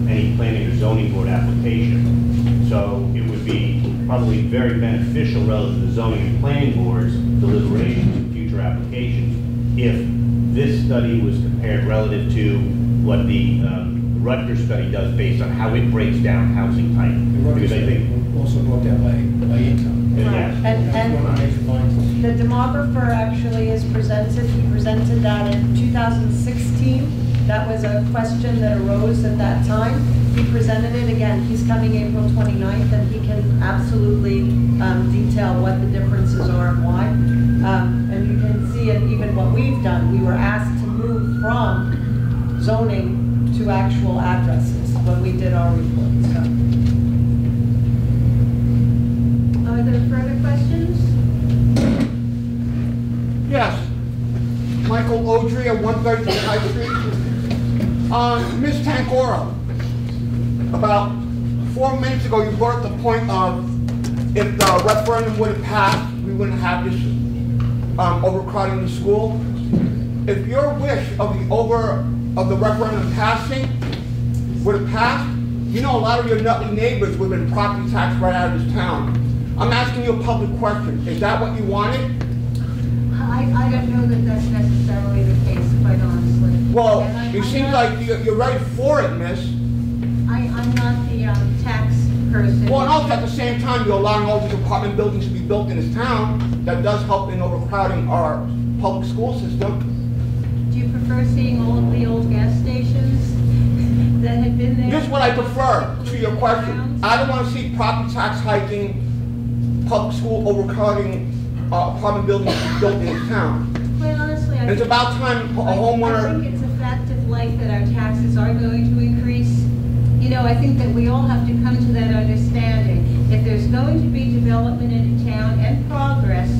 any planning or zoning board application. So it would be probably very beneficial relative to the zoning and planning boards deliberations in future applications if this study was compared relative to what the Rutgers study does based on how it breaks down housing type. Because I think Also broke down by income. Yes. And the demographer actually is presented, he presented that in 2016. That was a question that arose at that time. He presented it again. He's coming April 29th, and he can absolutely detail what the differences are and why. And you can see it even what we've done. We were asked to move from zoning to actual addresses when we did our report. So. Are there further questions? Yes. Michael Odry at 130 High Street. Ms. Tancora, about 4 minutes ago you brought up the point of if the referendum would have passed, we wouldn't have this overcrowding the school. If your wish of the referendum passing would have passed, you know a lot of your nutty neighbors would have been property taxed right out of this town. I'm asking you a public question. Is that what you wanted? I don't know that that's necessarily the case, quite honestly. Well, And it seems like you're ready for it, miss. I'm not the tax person. Well, and also at the same time, you're allowing all these apartment buildings to be built in this town. That does help in overcrowding our public school system. Do you prefer seeing all of the old gas stations that had been there? This is what I prefer to your question. I don't want to see property tax hiking, public school overcrowding, apartment buildings to be built in this town. Quite honestly, I It's think- about time a I homeowner. think it's a fact of life that our taxes are going to increase. You know, I think that we all have to come to that understanding. If there's going to be development in a town and progress,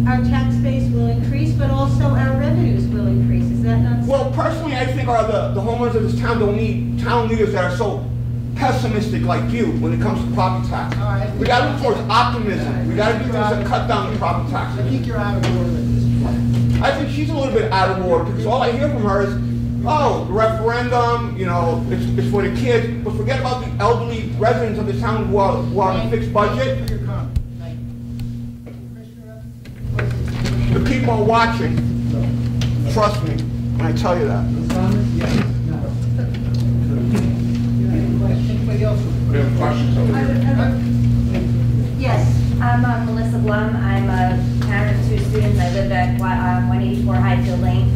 our tax base will increase, but also our revenues will increase. Is that not so? Well, personally, I think the homeowners of this town don't need town leaders that are so pessimistic like you when it comes to property tax. All right. We gotta look towards optimism. We gotta do things that cut down the property I taxes. think you're out of order at this point. I think she's a little bit out of order because all I hear from her is, oh, the referendum, you know, it's for the kids, but forget about the elderly residents of this town who are on a fixed budget. Thank you for your comment. Thank you. Commissioner The people are watching. Trust me when I tell you that. Anybody else? We have questions over here. Yes. I'm Melissa Blum. I'm a parent of 2 students. I live at 184 Highfield Lane.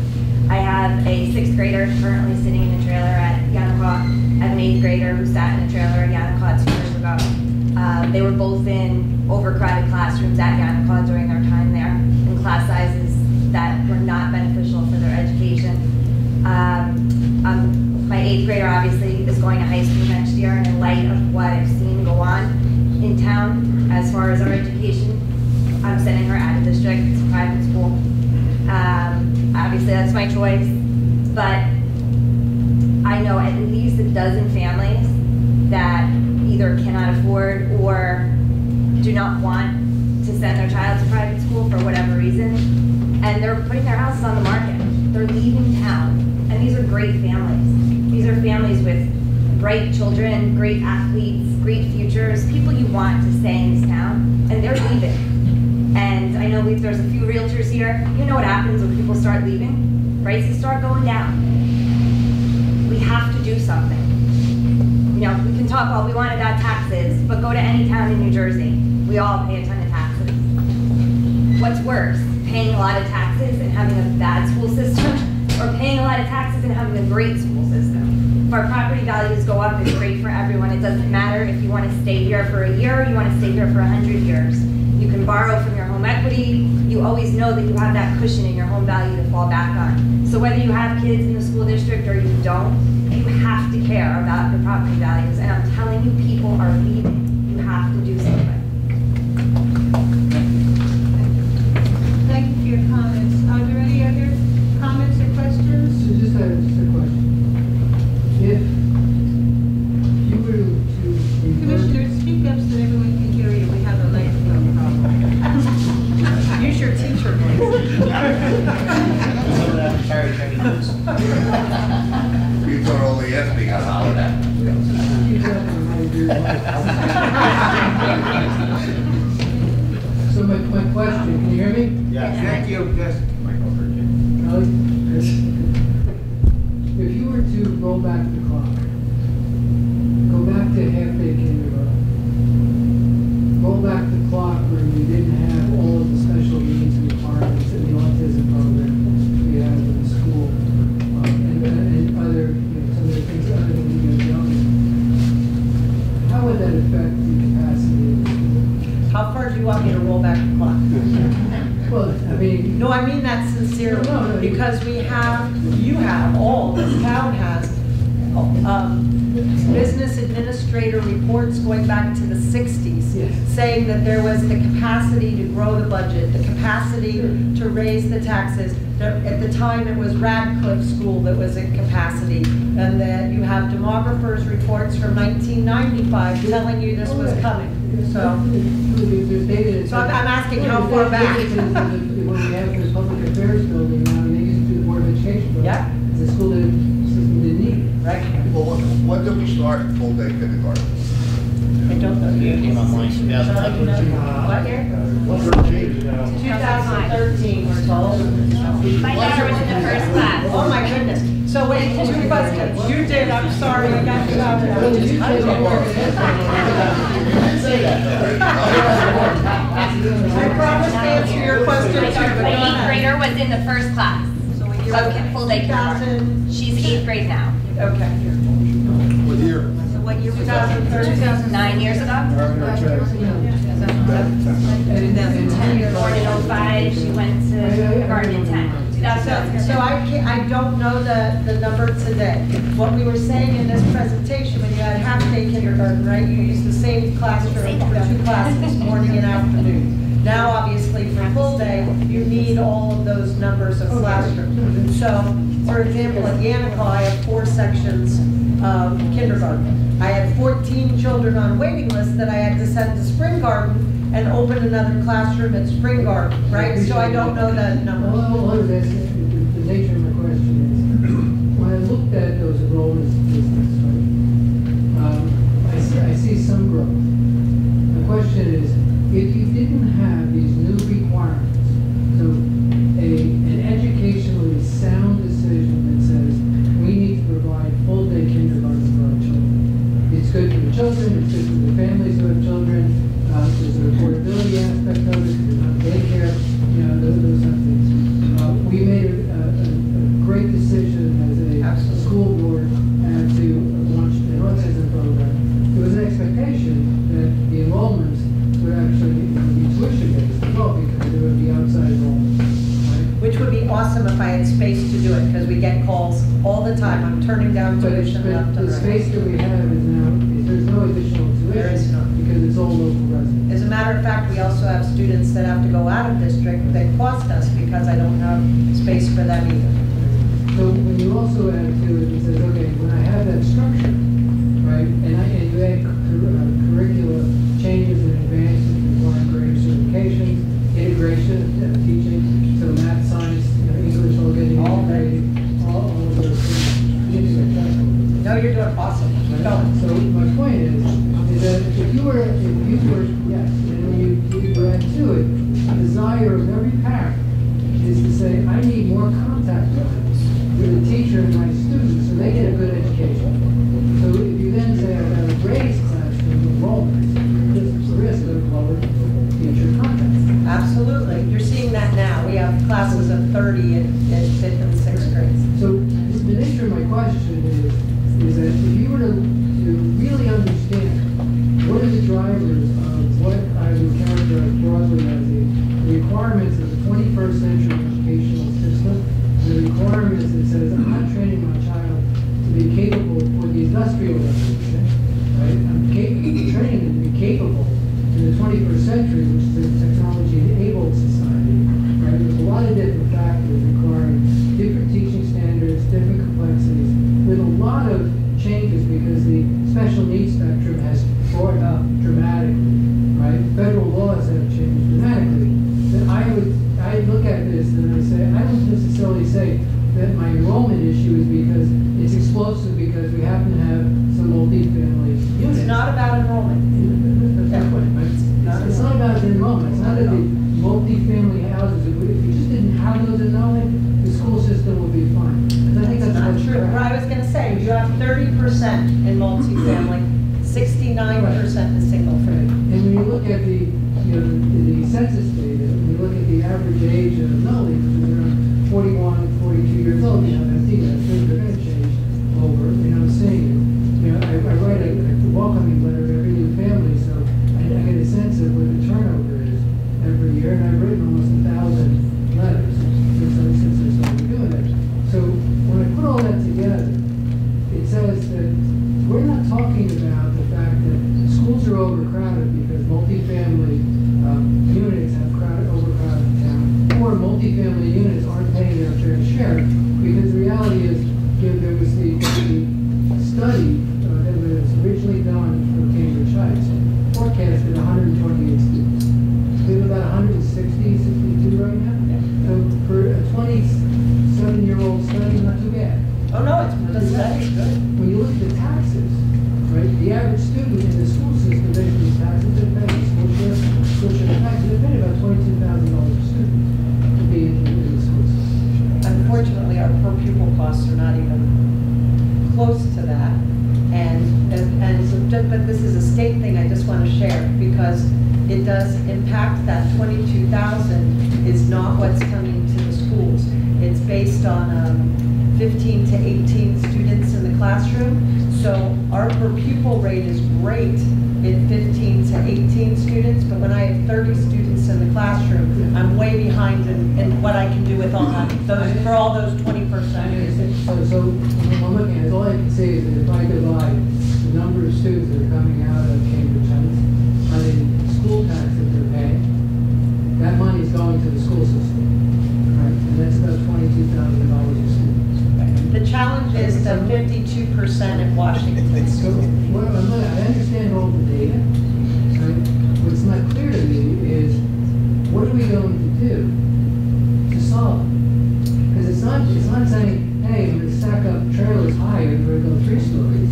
I have a 6th grader currently sitting in a trailer at Yanakaw. I have an 8th grader who sat in a trailer at Yanakaw 2 years ago. They were both in overcrowded classrooms at Yanakaw during their time there, in class sizes that were not beneficial for their education. My 8th grader obviously is going to high school next year, and in light of what I've seen go on in town as far as our education, I'm sending her out of district to private school. Obviously that's my choice, but I know at least a dozen families that either cannot afford or do not want to send their child to private school for whatever reason, and they're putting their houses on the market. They're leaving town, and these are great families. These are families with bright children, great athletes, great futures, people you want to stay in this town, and they're leaving. And I know there's a few realtors here. You know what happens when people start leaving? Prices start going down. We have to do something. You know, we can talk all we want about taxes, but go to any town in New Jersey. We all pay a ton of taxes. What's worse, paying a lot of taxes and having a bad school system or paying a lot of taxes and having a great school system. If our property values go up, it's great for everyone. It doesn't matter if you want to stay here for a year or you want to stay here for 100 years. You can borrow from your home equity. You always know that you have that cushion in your home value to fall back on. So whether you have kids in the school district or you don't, you have to care about your property values. And I'm telling you, people are leaving. You have to do something. Thank you for your comments. Are there any other comments or questions? So just a question. If you were to Commissioner, speak up so that everyone can hear you. We have a microphone problem. Use your teacher voice. You thought only Anthony got hollered at. So my question, can you hear me? Yes. Thank you. Yes. Kelly? If you were to roll back the clock, go back to half-day kindergarten, roll back the clock where we didn't have all of the special needs and requirements in the autism program we have in the school, and other, some of the things other than young. How would that affect the capacity of the school? How far do you want me to roll back the clock? Well, I mean... No, I mean that sincerely, No, because you have, all, this town has, business administrator reports going back to the 60s, saying that there was the capacity to grow the budget, the capacity to raise the taxes. At the time, it was Radcliffe School that was at capacity, and that you have demographers' reports from 1995 telling you this was coming. So I'm asking how far back. When we have the public affairs building now, they used to do the Board of Education building. Yeah. The school system didn't need it. Right. Well, when did we start full-day kindergarten? I don't know. It came online in 2011. What year? 2013, we're told. My daughter was in the first class. Oh, my goodness. So wait, 2 questions. You did, I'm sorry, I got you out there. I promise to answer your question too, but go My 8th ahead. grader was in the first class. Of full day kindergarten. She's 8th grade now. Okay. What year? So what year was that? 9 years ago. Born in 05, she went to kindergarten in 10. 2007. So I don't know the number today. What we were saying in this presentation, when you had half-day kindergarten, right, you used the same classroom for 2 classes, morning and afternoon. Now, obviously, for full day, you need all of those numbers of classrooms. So, for example, at Yannicka, I have 4 sections of kindergarten. I had 14 children on waiting lists that I had to send to Spring Garden and open another classroom at Spring Garden, right? So I don't know that number. Well, the nature of my question is, when I looked at those enrollment statistics, right, I see some growth. The question is, if you didn't have these new requirements, so an educationally sound decision that says we need to provide full-day kindergarten for our children. It's good for the children, it's good for the families who have children, there's an affordability aspect of it, there's not daycare, those kind of things. We made a great decision as a school board to launch an autism program. There was an expectation that the enrollments would actually be tuition-based as well, because there would be outside enrollment. Which would be awesome if I had space to do it, because we get calls all the time. I'm turning down tuition left and The right. space that we have is now, there's no additional There is tuition, none. because it's all local residents. As a matter of fact, we also have students that have to go out of district that cost us because I don't have space for them either. So when you also add to it, it says, okay, when I have that structure, right, and you add curricula changes and advances, requiring greater certifications, integration of teaching, so math, science, English, all getting integrated, all of those things. No, you're doing awesome. Keep going. So my point is that if you were, yes, and when you add to it, the desire of every parent is to say, I need more contact with the teacher and my students so they get a good education. So if you then say, I've got to raise classroom enrollment, there's a risk of lower teacher contact. Absolutely. You're seeing that now. We have classes of 30 in 5th and 6th grades. is that if you were to really understand what are the drivers of what I would characterize broadly as the requirements of the 21st century educational system, the requirements that says I'm not training my child to be capable for the industrial revolution, right? I'm training them to be capable in the 21st century, which is a technology-enabled society, right? There's a lot of different factors requiring different teaching standards, different complexities, with a lot of changes because the special needs spectrum has brought up dramatically, right? Federal laws have changed dramatically. Then I look at this and I say, I don't necessarily say that my enrollment issue is because it's explosive because we happen to have some multi-family units. It's not about enrollment. That's my point, right? It's not about the enrollment. It's not that the multi-family houses, if you just didn't have those enrollment, the school system would be fine. I think that's Not true. What I was gonna say, you have 30% in multifamily, 69% in single family. And when you look at the census data, when you look at the average age of Nutley, which is around 41, 42 years old, you know, I see that things are gonna change over, I'm seeing it. I write a welcoming letter to every new family, so I get a sense of what the turnover is every year, and I've written almost 1,000 letters since I started doing it. So when I put all that together, it says that we're not talking about the fact that schools are overcrowded because multifamily units have overcrowded town, or multifamily units aren't paying their fair share, because the reality is, there was the study that was originally done for Cambridge Heights, forecasted 128 students. We have about 160, 62 right now. So for a 27-year-old study, not too bad. Oh, no, the study's good. When you look at the taxes, right, the average student in the school system, based on the taxes they're paying, school share taxes, they're paying about $22,000 a student to be in the school system. Unfortunately, our per pupil costs are not even close to that. But this is a state thing I just want to share because it does impact that 22,000 is not what's coming to the schools. It's based on 15 to 18 students in the classroom. So our per pupil rate is great in 15 to 18 students, but when I have 30 students in the classroom, I'm way behind in what I can do with all that, for all those 20%. So when I'm looking at it, all I can say is that if I divide the number of students that are coming out of Cambridge Heights by the school tax that they're paying, that money is going to the school system, right? And that's about $22,000 a student. The challenge is the 52% at Washington. So, well, I understand all the data, right? What's not clear to me is, what are we going to do to solve it? Because it's not saying, hey, I'm going to stack up trailers higher, we're going to go 3 stories.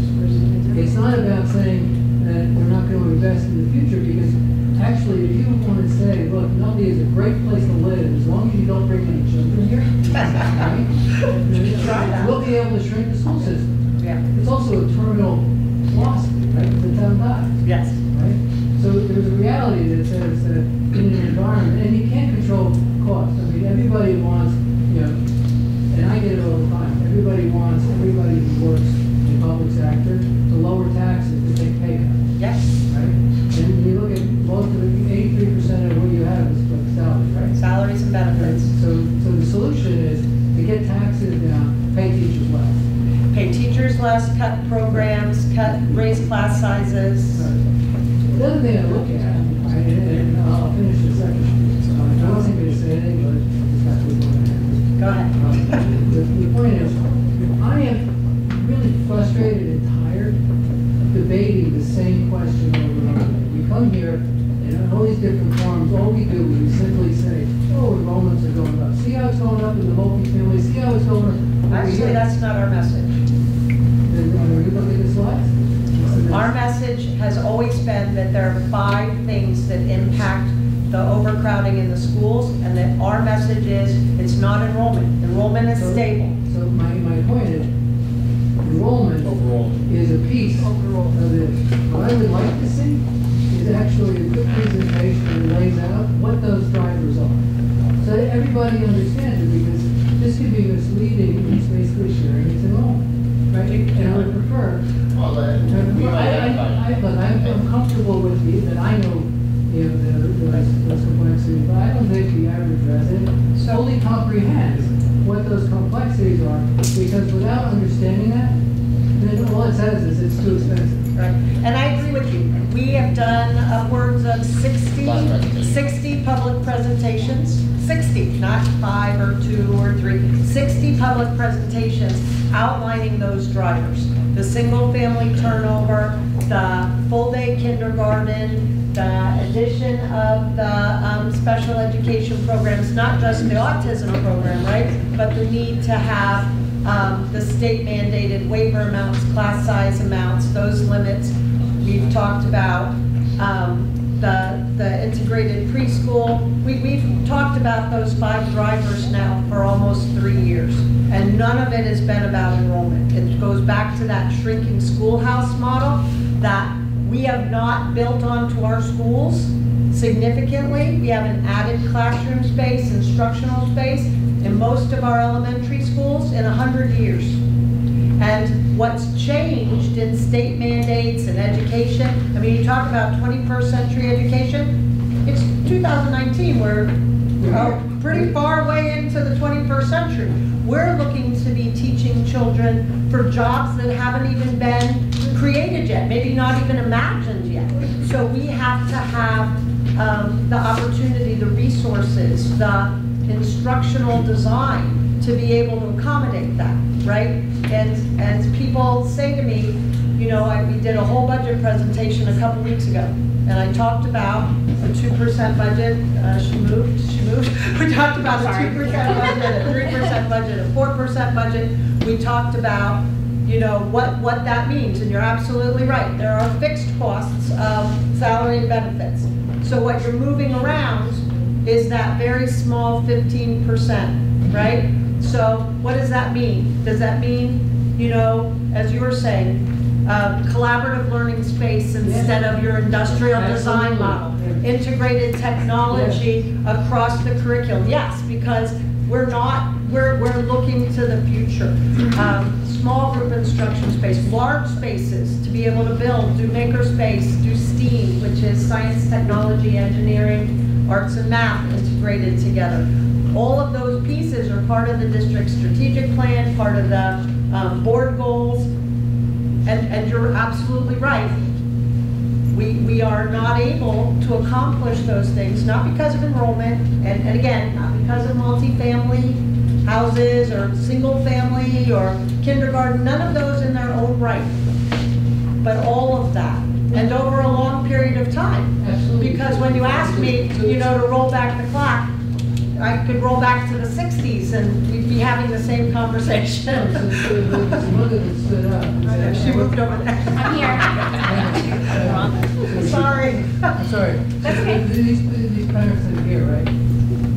It's not about saying that we're not going to invest in the future, because actually, if you want to say, look, Nutley is a great place to live, as long as you don't bring any children here, right? We'll be able to shrink the school system. Yeah. It's also a terminal philosophy, right? The town dies. Yes. Right? So there's a reality that says that in an environment, and you can't control cost. I mean, everybody wants, and I get it all the time, everybody wants everybody who works in the public sector to lower taxes to take pay cuts. Yes. Right? And when you look at most of it, 83% of what you have is for salaries, right? Salaries and benefits. So the solution is to get taxes down, pay teachers less. Pay teachers less, cut programs, raise class sizes. The other thing I look at, and I'll finish the second. I wasn't going to say anything, but it's got to be. Go ahead. The point is, I am really frustrated and tired of debating the same question over and over again. We come here, and in all these different forums, all we do is we simply say, oh, enrollments are going up. See how it's going up in the multifamily? See how it's going up? Actually, that's not our message. When you look at the slides? Our message has always been that there are 5 things that impact the overcrowding in the schools, and that our message is it's not enrollment. Enrollment is stable. So my point is, enrollment overall is a piece of this. What I would like to see is actually a good presentation that lays out what those drivers are, so that everybody understands it, because this could be misleading. It's basically sharing its enrollment, right? And would prefer. Well, I would prefer- we've I- identified. Look, I'm comfortable with that I know, those complexities, but I don't think the average resident fully comprehends what those complexities are, because without understanding that, then all it says is it's too expensive. Right, and I agree with you. We have done upwards of 60 public presentations, 60, not 5 or 2 or 3, 60 public presentations outlining those drivers. The single-family turnover, the full-day kindergarten, the addition of the special education programs, not just the autism program, right? But the need to have the state mandated waiver amounts, class size amounts, those limits. We've talked about the integrated preschool. We've talked about those 5 drivers now for almost 3 years, and none of it has been about enrollment. It goes back to that shrinking schoolhouse model that we have not built onto our schools significantly. We haven't added classroom space, instructional space in most of our elementary schools in 100 years. And what's changed in state mandates and education, I mean, you talk about 21st century education, it's 2019, we're pretty far away into the 21st century. We're looking to be teaching children for jobs that haven't even been created yet, maybe not even imagined yet. So we have to have the opportunity, the resources, the instructional design to be able to accommodate that, right? And people say to me, you know, we did a whole budget presentation a couple weeks ago, and I talked about a 2% budget. She moved. We talked about a 2% budget, a 3% budget, a 4% budget. We talked about, you know, what that means, and you're absolutely right. There are fixed costs of salary and benefits. So what you're moving around is that very small 15%, right? So what does that mean? Does that mean, you know, as you were saying, collaborative learning space instead of your industrial design model, integrated technology across the curriculum? Yes, because we're looking to the future. Small group instruction space, large spaces to be able to build, do makerspace, do STEAM, which is science, technology, engineering, arts and math integrated together. All of those pieces are part of the district strategic plan, part of the board goals, and you're absolutely right. We are not able to accomplish those things, not because of enrollment, and again, not because of multifamily houses or single family or kindergarten, none of those in their own right, but all of that, and over a long period of time. Absolutely. Because when you ask me, you know, to roll back the clock, I could roll back to the 60s and we'd be having the same conversation. The mother that stood up. She moved over there. I'm Sorry. Sorry. That's okay. These parents that are here, right?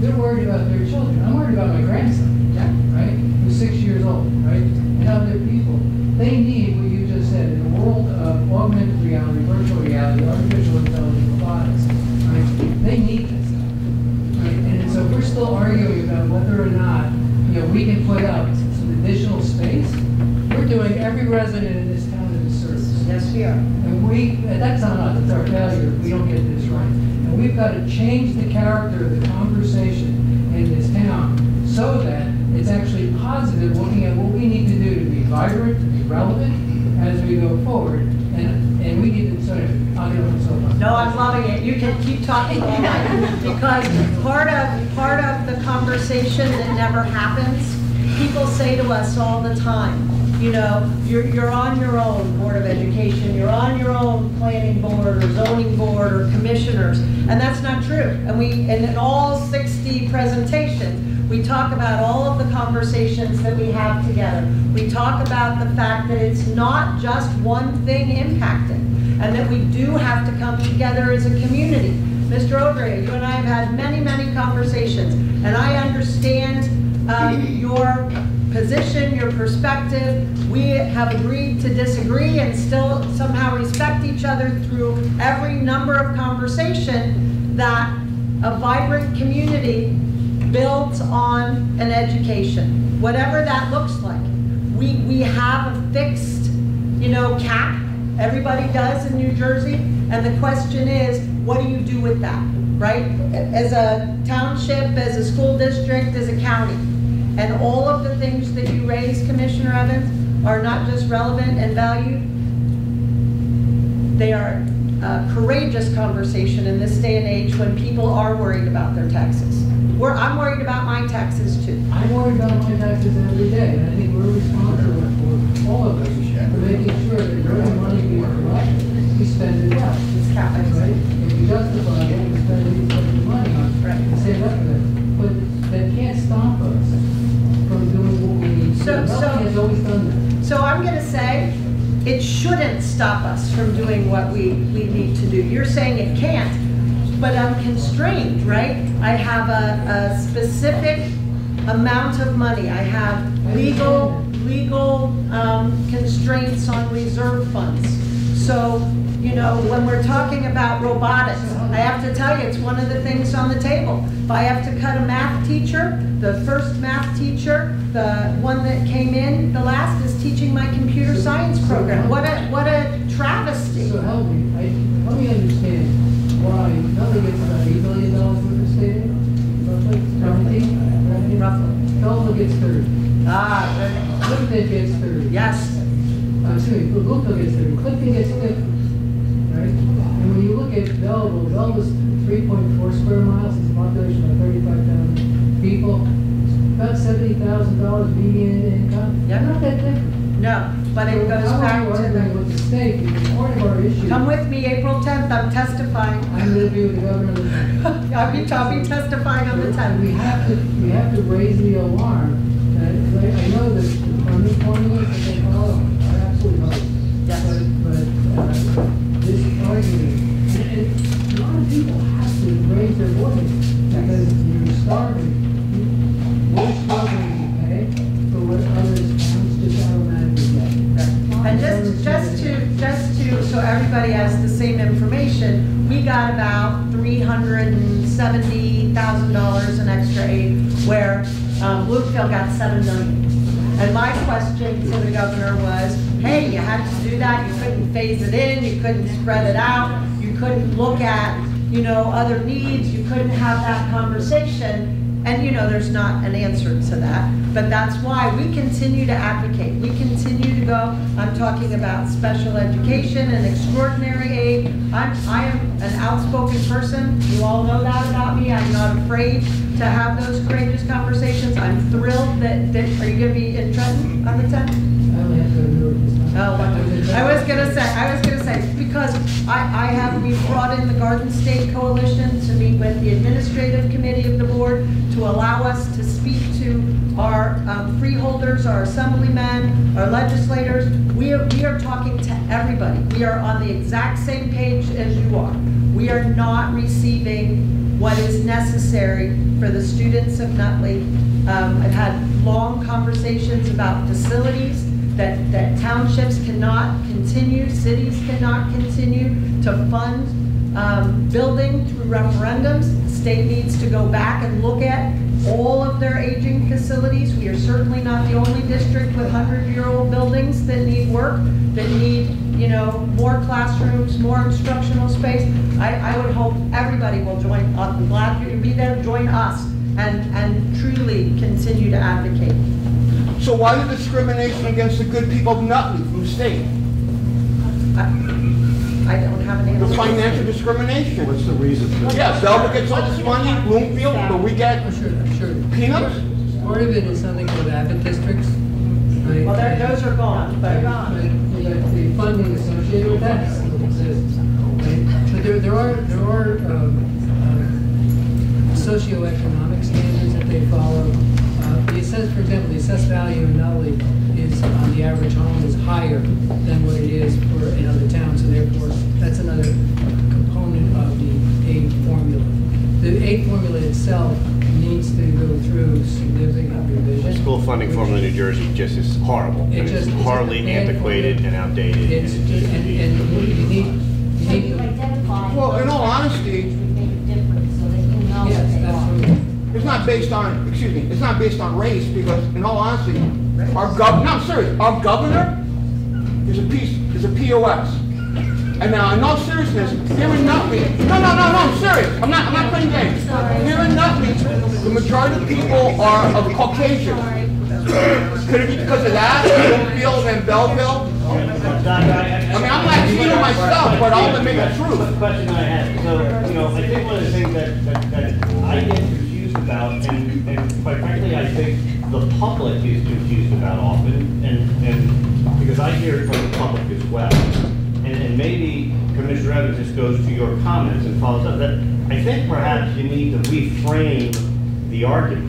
They're worried about their children. I'm worried about my grandson, right? Who's 6 years old, right? And other people. They need what you just said, in a world of augmented reality, virtual reality, artificial intelligence, robotics, right? They need this stuff, right? And so we're still arguing about whether or not, you know, we can put up some additional space. We're doing every resident in this town a disservice. Yes, we are. And that's not us, it's our failure if we don't get this right. And we've got to change the character of the conversation in this town so that it's actually positive, looking at what we need to do to be vibrant, to be relevant as we go forward. And we need to, sorry, I'll get on so much. No, I'm loving it. You can keep talking all night. Because part of the conversation that never happens, people say to us all the time, you know, you're on your own, Board of Education, you're on your own planning board or zoning board or commissioners, and that's not true. And in all 60 presentations, we talk about all of the conversations that we have together. We talk about the fact that it's not just one thing impacting, and that we do have to come together as a community. Mr. O'Drea, you and I have had many, many conversations, and I understand your position, your perspective. We have agreed to disagree and still somehow respect each other through every number of conversation that a vibrant community built on an education, whatever that looks like. We have a fixed cap. Everybody does in New Jersey. And the question is, what do you do with that, right? As a township, as a school district, as a county. And all of the things that you raise, Commissioner Evans, are not just relevant and valued. They are a courageous conversation in this day and age when people are worried about their taxes. I'm worried about my taxes too. I'm worried about my taxes every day, and I think we're responsible for all of us for making sure that every money we collect, we spend it well. It's capital. Right? If we justify it, we spend the money on it, and save up for it. But that can't stop us from doing what we need to do. Nothing has always done that. So I'm going to say it shouldn't stop us from doing what we need to do. You're saying it can't, but I'm constrained, right? I have a specific amount of money. I have legal constraints on reserve funds. So, when we're talking about robotics, I have to tell you, it's one of the things on the table. If I have to cut a math teacher, the first math teacher, the one that came in, the last, is teaching my computer science program. What a travesty. So help me understand why Nutley gets about $8 billion worth of state aid, roughly? Roughly. Belleville gets 30. Clifton gets 30. Yes. Excuse me, Brookville gets 30. Clifton gets 50. Right? And when you look at Belleville's 3.4 square miles, it's a population of 35,000 people. About $70,000 median income. Yeah. Not that different. No, but it goes back to with the state, because part of our issue. Come with me April 10th, I'm testifying. I'm going to be with the governor of the 10th. I'll be testifying on the 10th. We have to raise the alarm. I know that the formulas that they follow are absolutely right. Yes. But this argument, and a lot of people have to raise their voice because you're starving. We're struggling to pay for what others just automatically get. And just to, so everybody has the same information, we got about $370,000 in extra aid, where Bluefield got $7 million. And my question to the governor was, hey, you had to do that, you couldn't phase it in, you couldn't spread it out, you couldn't look at, other needs, you couldn't have that conversation. And there's not an answer to that, but that's why we continue to advocate. We continue to go. I'm talking about special education and extraordinary aid. I am an outspoken person. You all know that about me. I'm not afraid to have those courageous conversations. I'm thrilled that are you going to be in Trenton on the 10th? I was gonna say, because we've brought in the Garden State Coalition to meet with the administrative committee of the board to allow us to speak to our freeholders, our assemblymen, our legislators. We are talking to everybody. We are on the exact same page as you are. We are not receiving what is necessary for the students of Nutley. I've had long conversations about facilities that townships cannot continue, cities cannot continue to fund building through referendums. The state needs to go back and look at all of their aging facilities. We are certainly not the only district with 100-year-old buildings that need work, that need, more classrooms, more instructional space. I would hope everybody will join. I'm glad you'll be there. Join us and truly continue to advocate. So why the discrimination against the good people of Nutley from the state? I don't have an answer. The financial discrimination. What's the reason for that? Yeah, Belleville gets all this money, Bloomfield, but we get peanuts? Part of it is something called Abbott districts. Right? Well, those are gone, but gone. But the funding associated with that still exists. Right? But there are socioeconomic standards that they follow. For example, the assessed value in Nutley is, on the average home, is higher than what it is in other towns, so therefore, that's another component of the aid formula. The aid formula itself needs to go through significant revision. School funding formula in New Jersey just is horrible. It's horribly antiquated and outdated. And you need Well, in all honesty, yes, absolutely. it's not based on, it's not based on race, because in all honesty, our governor is a POS. And now, in all seriousness, here in Nutley, no, I'm serious. I'm not playing games. Here in Nutley, the majority of people are of Caucasian. Could it be because of that? Bloomfield and Belleville? I mean, I'm Latino myself, but I'll admit the truth. The question I had, so, I think one of the things that I get confused about, and quite frankly, I think the public is confused about often, and because I hear it from the public as well. And maybe Commissioner Evans just goes to your comments and follows up. That I think perhaps you need to reframe the argument.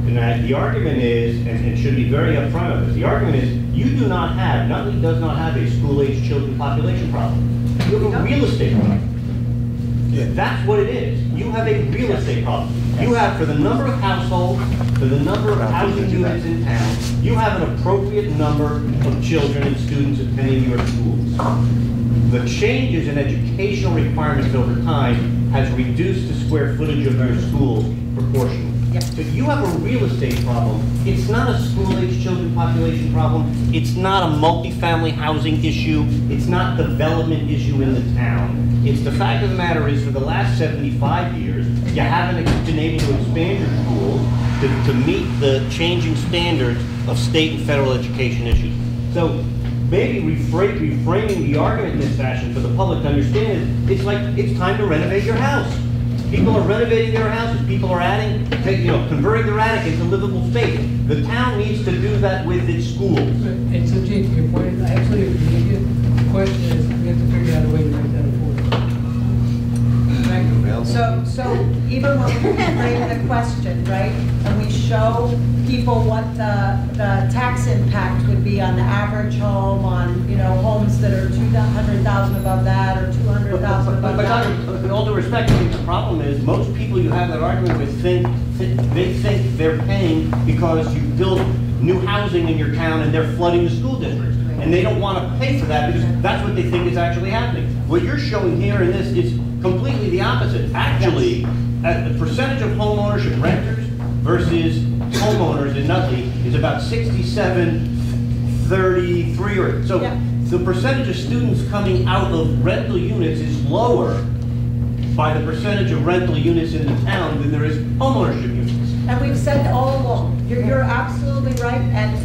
And that the argument is, and should be very upfront of this, the argument is you do not have, Nutley does not have a school-age children population problem. You have a real estate problem. That's what it is. You have a real estate problem. You have, for the number of households, for the number of housing units in town, you have an appropriate number of children and students attending your schools. The changes in educational requirements over time has reduced the square footage of your schools proportionally. So you have a real estate problem. It's not a school-age children population problem. It's not a multifamily housing issue. It's not a development issue in the town. It's the fact of the matter is, for the last 75 years, you haven't been able to expand your schools to meet the changing standards of state and federal education issues. So maybe reframing the argument in this fashion for the public to understand is, it's like it's time to renovate your house. People are renovating their houses. People are converting their attic into livable space. The town needs to do that with its schools. And so, Chief, your point, I actually agree with you. The question is, we have to figure out a way to make that affordable. So even when we frame the question, right, and we show people what the tax impact would be on the average home, on, homes that are 200,000 above that, or 200,000 above that. But with all due respect, the problem is, most people you have that argument with think they're paying because you build new housing in your town and they're flooding the school districts. And they don't want to pay for that because that's what they think is actually happening. What you're showing here in this is completely the opposite. Actually, the percentage of home ownership renters versus homeowners in Nutley is about 67-33 or so. Yeah. The percentage of students coming out of rental units is lower by the percentage of rental units in the town than there is homeownership units. And we've said all along, you're absolutely right, and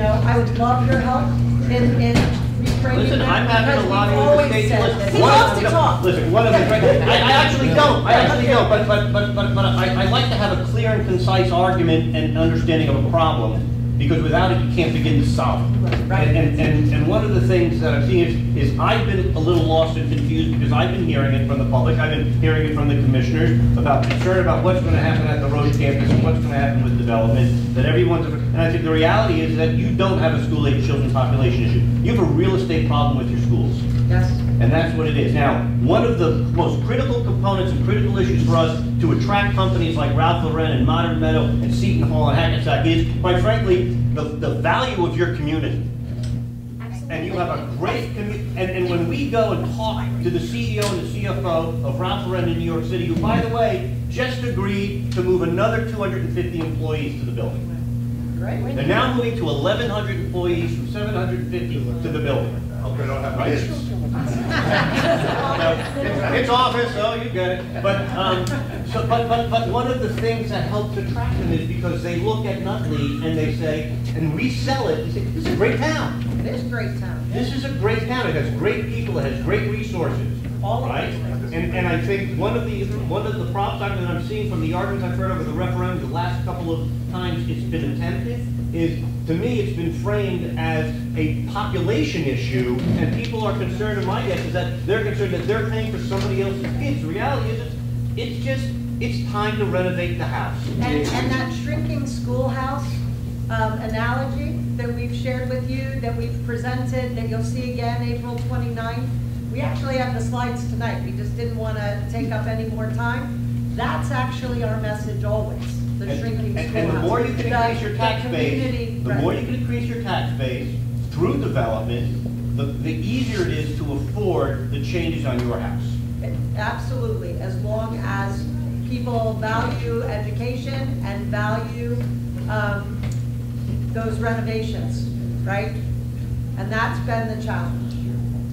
I would love your help in reframing. Listen, that, I'm having a lot of always said this. He loves to talk. Listen, one of the I actually don't. But I like to have a clear and concise argument and understanding of a problem, because without it, you can't begin to solve it. Right. And one of the things that I've seen is I've been a little lost and confused because I've been hearing it from the public, I've been hearing it from the commissioners about concern about what's going to happen at the Roche campus and what's going to happen with development, that and I think the reality is that you don't have a school-age children's population issue. You have a real estate problem with your schools. Yes. And that's what it is. Now, one of the most critical components and critical issues for us to attract companies like Ralph Lauren and Modern Meadow and Seton Hall and Hackensack is, quite frankly, the value of your community. Absolutely. And you have a great community. And when we go and talk to the CEO and the CFO of Ralph Lauren in New York City, who, by the way, just agreed to move another 250 employees to the building. Right. They're now moving to 1,100 employees from 750 to the building. Hope they don't have business. It's office, so you get it. But one of the things that helps attract them is because they look at Nutley and they say, and we sell it, they say, this is a great town. It is a great town. This is a great town. It has great people. It has great resources. All right. And I think one of the problems that I'm seeing from the arguments I've heard over the referendum the last couple of times it's been attempted is, to me, it's been framed as a population issue, and people are concerned, in my guess, is that they're concerned that they're paying for somebody else's kids. The reality is, it's time to renovate the house. And that shrinking schoolhouse analogy that we've shared with you, that we've presented, that you'll see again April 29th, we actually have the slides tonight. We just didn't want to take up any more time. That's actually our message always. The shrinking schoolhouse. And the more you can increase your tax base, more you can increase your tax base through development, the easier it is to afford the changes on your house. Absolutely, as long as people value education and value those renovations, right? And that's been the challenge.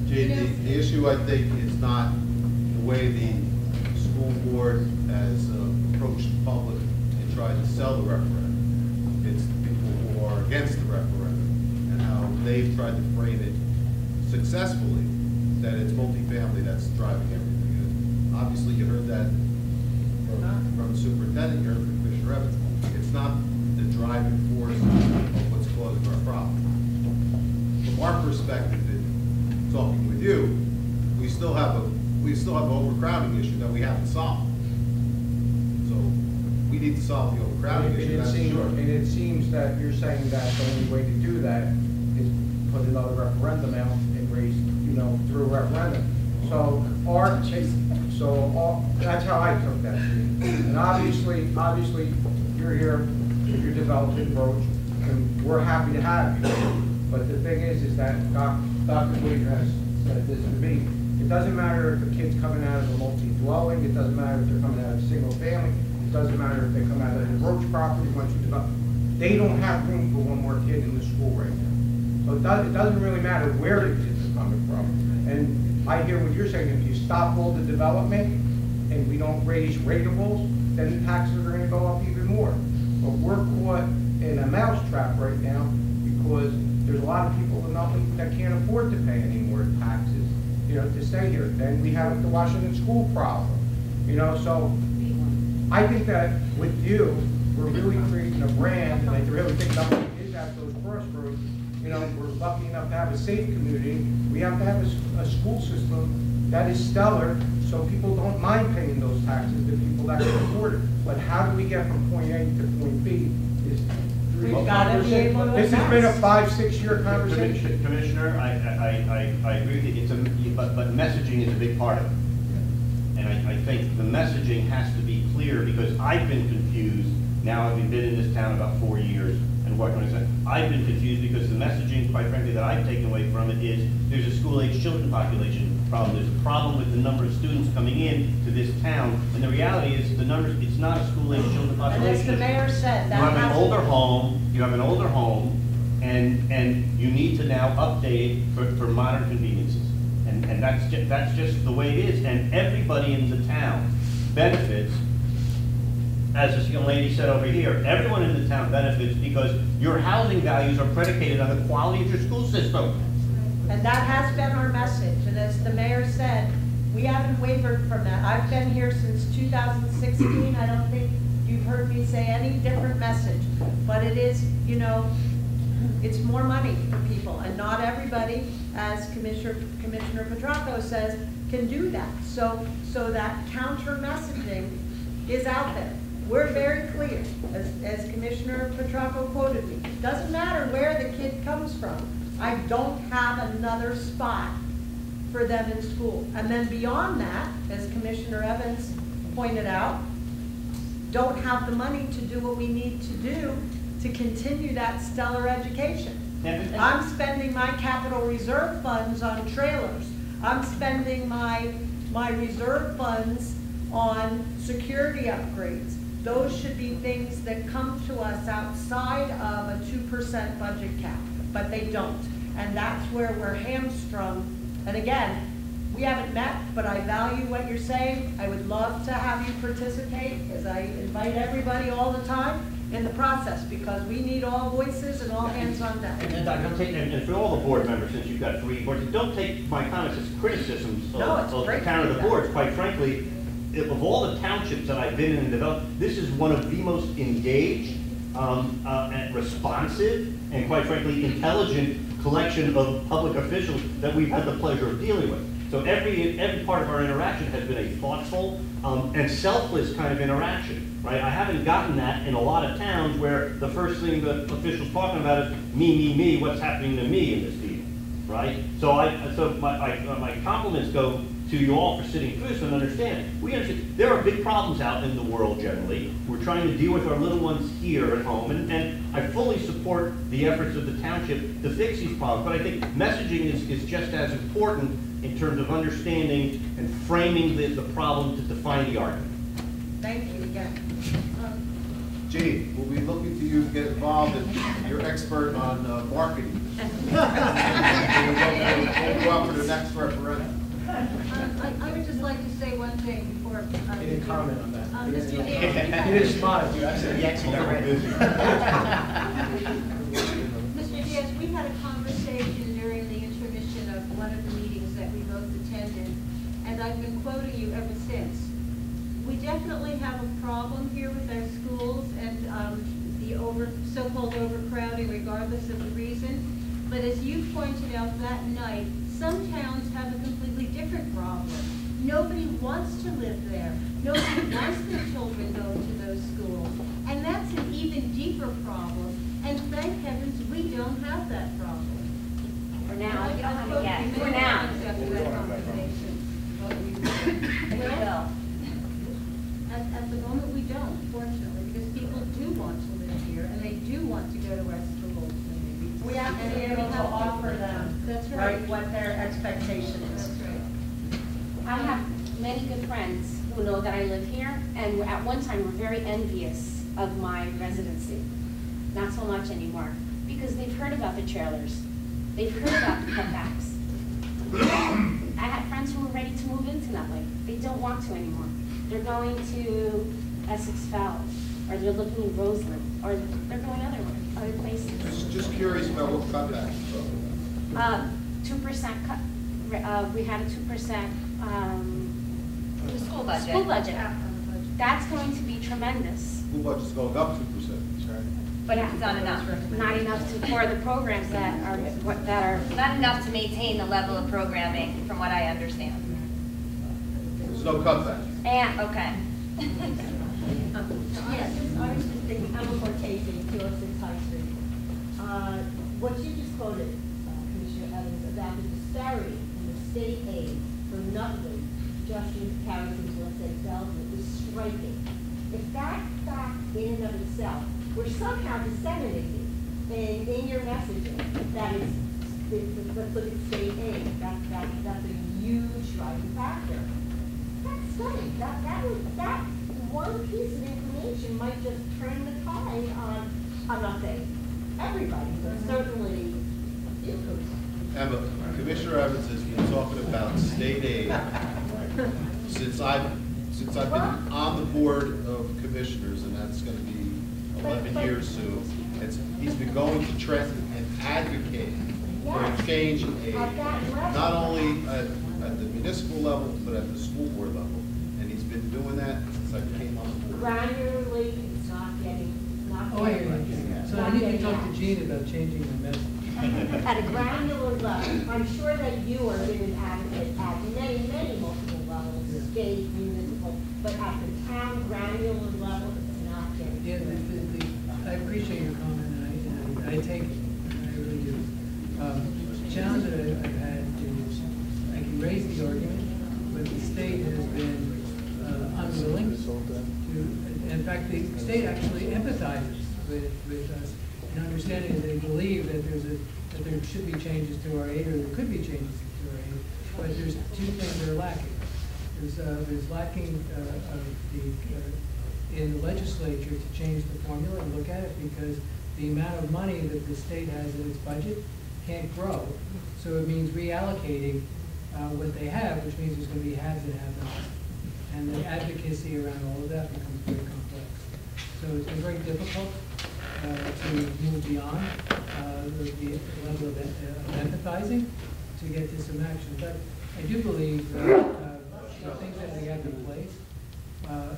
Gee, the issue, I think, is not the way the school board has approached the public and tried to sell the referendum. It's the people who are against the referendum and how they've tried to frame it successfully, that it's multifamily that's driving everything. And obviously, you heard that from the superintendent, you heard from Commissioner Evans. It's not the driving force of what's causing our problem. From our perspective, in talking with you, we still have an overcrowding issue that we haven't solved. So we need to solve the overcrowding issue. That's sure. And it seems that you're saying that the only way to do that is put another referendum out and raise, through a referendum. So that's how I took that. And obviously, you're here, you're developing roads, and we're happy to have you. But the thing is that Dr. Whitaker has said this to me. It doesn't matter if the kid's coming out of a multi-dwelling, it doesn't matter if they're coming out of a single family, it doesn't matter if they come out of the Roach property once you develop. They don't have room for one more kid in the school right now. So it doesn't really matter where the kids are coming from. And I hear what you're saying, if you stop all the development and we don't raise ratables, then the taxes are going to go up even more. But we're caught in a mousetrap right now because there's a lot of people in Nutley that can't afford to pay any more taxes, to stay here. Then we have the Washington School problem, so I think that with you, we're really creating a brand, and I really think Nutley is at those crossroads. We're lucky enough to have a safe community. We have to have a school system that is stellar, so people don't mind paying those taxes, the people that can afford it. But how do we get from point A to point B is We've got to be able to This has been a invest. 5-6 year conversation. Commissioner, I agree with you, but messaging is a big part of it. And I think the messaging has to be clear, because I've been confused, now I've been in this town about 4 years, and what can I say? I've been confused because the messaging, quite frankly, that I've taken away from it is there's a school-age children population problem. There's a problem with the number of students coming in to this town, and the reality is the numbers, it's not a school-age children population. And as the mayor said, that You have an has- older home, and you need to now update it for modern conveniences. And that's just the way it is. And everybody in the town benefits, as this young lady said over here, everyone in the town benefits because your housing values are predicated on the quality of your school system. And that has been our message, and as the mayor said, we haven't wavered from that. I've been here since 2016, I don't think you've heard me say any different message. But it is, it's more money for people, and not everybody, as Commissioner Petracco says, can do that. So that counter messaging is out there. We're very clear, as Commissioner Petracco quoted me. Doesn't matter where the kid comes from. I don't have another spot for them in school. And then beyond that, as Commissioner Evans pointed out, don't have the money to do what we need to do to continue that stellar education. I'm spending my capital reserve funds on trailers. I'm spending my reserve funds on security upgrades. Those should be things that come to us outside of a 2% budget cap, but they don't. And that's where we're hamstrung. And again, we haven't met, but I value what you're saying. I would love to have you participate, as I invite everybody all the time in the process, because we need all voices and all hands on deck. And for all the board members, since you've got 3 boards, don't take my comments as criticisms of the town of the boards. Quite frankly, of all the townships that I've been in and developed, this is one of the most engaged, and responsive, and quite frankly, intelligent collection of public officials that we've had the pleasure of dealing with. So every part of our interaction has been a thoughtful and selfless kind of interaction, right? I haven't gotten that in a lot of towns where the first thing the official's talking about is me, what's happening to me in this deal, right? So my compliments go to you all for sitting through this and understand. We understand there are big problems out in the world generally. We're trying to deal with our little ones here at home, and I fully support the efforts of the township to fix these problems. But I think messaging is just as important in terms of understanding and framing the problem to define the argument. Thank you again. Gene, we'll be looking to you to get involved, and you're expert on marketing. We'll go on for the next referendum. I would just like to say one thing before. He didn't comment on that. Mr. He Diaz. didn't smile, you actually got it. Mr. Diaz, we had a conversation during the intermission of one of the meetings that we both attended, and I've been quoting you ever since. We definitely have a problem here with our schools and the so-called overcrowding, regardless of the reason. But as you pointed out that night, some towns have a completely different problem. Nobody wants to live there. Nobody wants their children going to those schools. And that's an even deeper problem. And thank heavens we don't have that problem. For now, you don't have it yet. For For now. Well, at the moment we don't, fortunately, because people do want to live here and they do want to go to our schools. We have to be able to offer them, That's right. what their expectation is. That's right. I have many good friends who know that I live here, and at one time were very envious of my residency. Not so much anymore, because they've heard about the trailers. They've heard about the cutbacks. I had friends who were ready to move into Nutley. They don't want to anymore. They're going to Essex Fell, or they're looking in Roseland, or they're going other places. Just curious about what cutback. 2% cut, we had a 2%, The school budget. school budget. That's going to be tremendous, School budget's going up 2%. But it's not enough. not enough for the programs that are. Not enough to maintain the level of programming, from what I understand. There's no cutback. And, Okay. Yes, I was just thinking, Emma Cortese, 206 High Street. What you just quoted, Commissioner Evans, about the disparity in the state aid for Nutley, Justin, Carrington, let's say Bellevue, is striking. If that fact in and of itself were somehow disseminated in your messaging, that is, let's look at state aid, that's a huge striking factor. That's stunning. That one piece of information might just turn the tide on, I'm not saying everybody, but certainly you. Emma, Commissioner Evans has been talking about state aid since I've been on the board of commissioners, and that's going to be 11 years soon. He's been going to Trenton and advocating for a change in aid, not only at the municipal level, but at the school board level. And he's been doing that since I came on the board. Granularly, it's not getting. Oh, I hear you. So I need to talk to Gene about changing the message. At a granular level, I'm sure that you are an advocate at many multiple levels, state, municipal, but at the town granular level, it's not getting. Yeah, I appreciate your comment, and I take it, I really do. The challenge that I've had is, I can raise the argument, but the state has been unwilling to, in fact, the state actually empathizes with us in understanding that they believe that that there should be changes to our aid, or there could be changes to our aid, but there's two things that are lacking. There's lacking in the legislature to change the formula and look at it, because the amount of money that the state has in its budget can't grow. So it means reallocating what they have, which means there's going to be haves and have-nots. And the advocacy around all of that becomes very complex. So it's been very difficult to move beyond the level of empathizing to get to some action. But I do believe that the things that we have in place are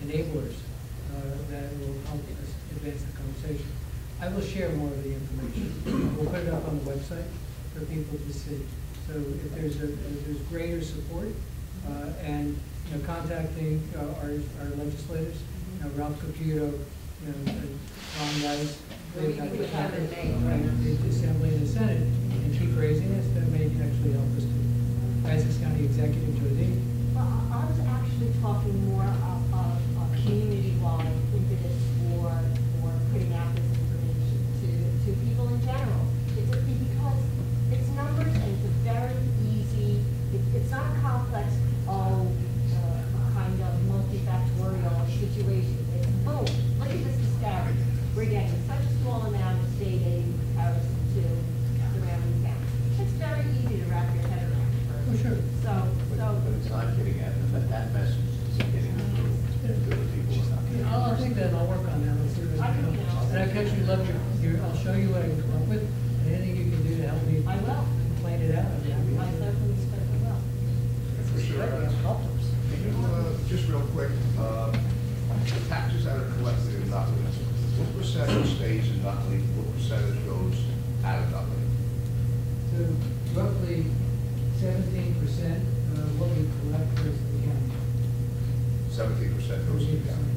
enablers that will help us advance the conversation. I will share more of the information. We'll put it up on the website for people to see. So if there's greater support and contacting our legislators, Ralph Caputo, Ron Rice, they've got the Assembly and the Senate, and keep raising this, that may actually help us too. Essex County Executive Joe Dean. I was actually talking more of community-wide impetus for putting out this information to people in general. Because it's numbers and it's a very easy, it's not a complex, kind of multifactorial situation. It's boom, look at this disparity. We're getting such a small amount of state aid in comparison roughly 17% of what we collect goes to the county. 17% goes to the county.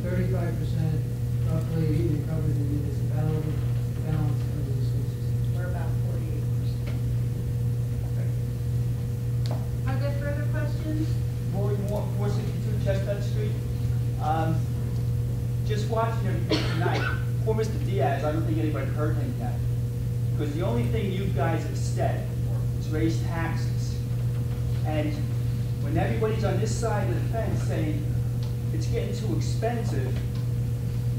35% roughly covers the municipality, the balance covers the school system. We're about 48%. Are there further questions? Rory Moore, 462 Chestnut Street. Just watching everything tonight, poor Mr. Diaz, I don't think anybody heard him yet. Because the only thing you guys have said is raise taxes. And when everybody's on this side of the fence saying it's getting too expensive,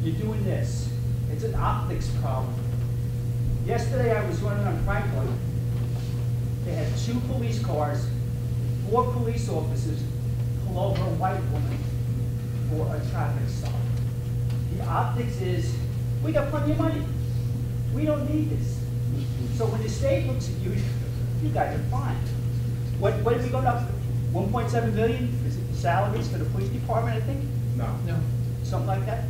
you're doing this. It's an optics problem. Yesterday I was running on Franklin. They had 2 police cars, 4 police officers pull over a white woman for a traffic stop. The optics is, we got plenty of money. We don't need this. So when the state looks at you, you guys are fine. What did we go up? 1.7 million is it salaries for the police department, I think? No. No. Something like that?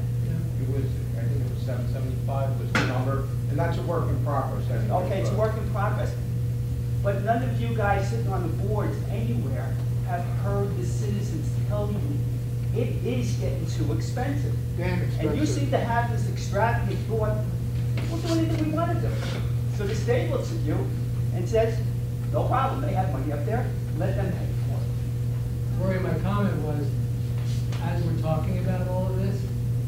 It was, I think it was 775 was the number, and that's a work in progress. Anyway. Okay, it's a work in progress. But none of you guys sitting on the boards anywhere have heard the citizens tell you it is getting too expensive. Damn expensive. And you seem to have this extravagant thought, we'll do anything we want to do. So the state looks at you and says, no problem, they have money up there, let them pay for it. Rory, my comment was, as we're talking about all of this,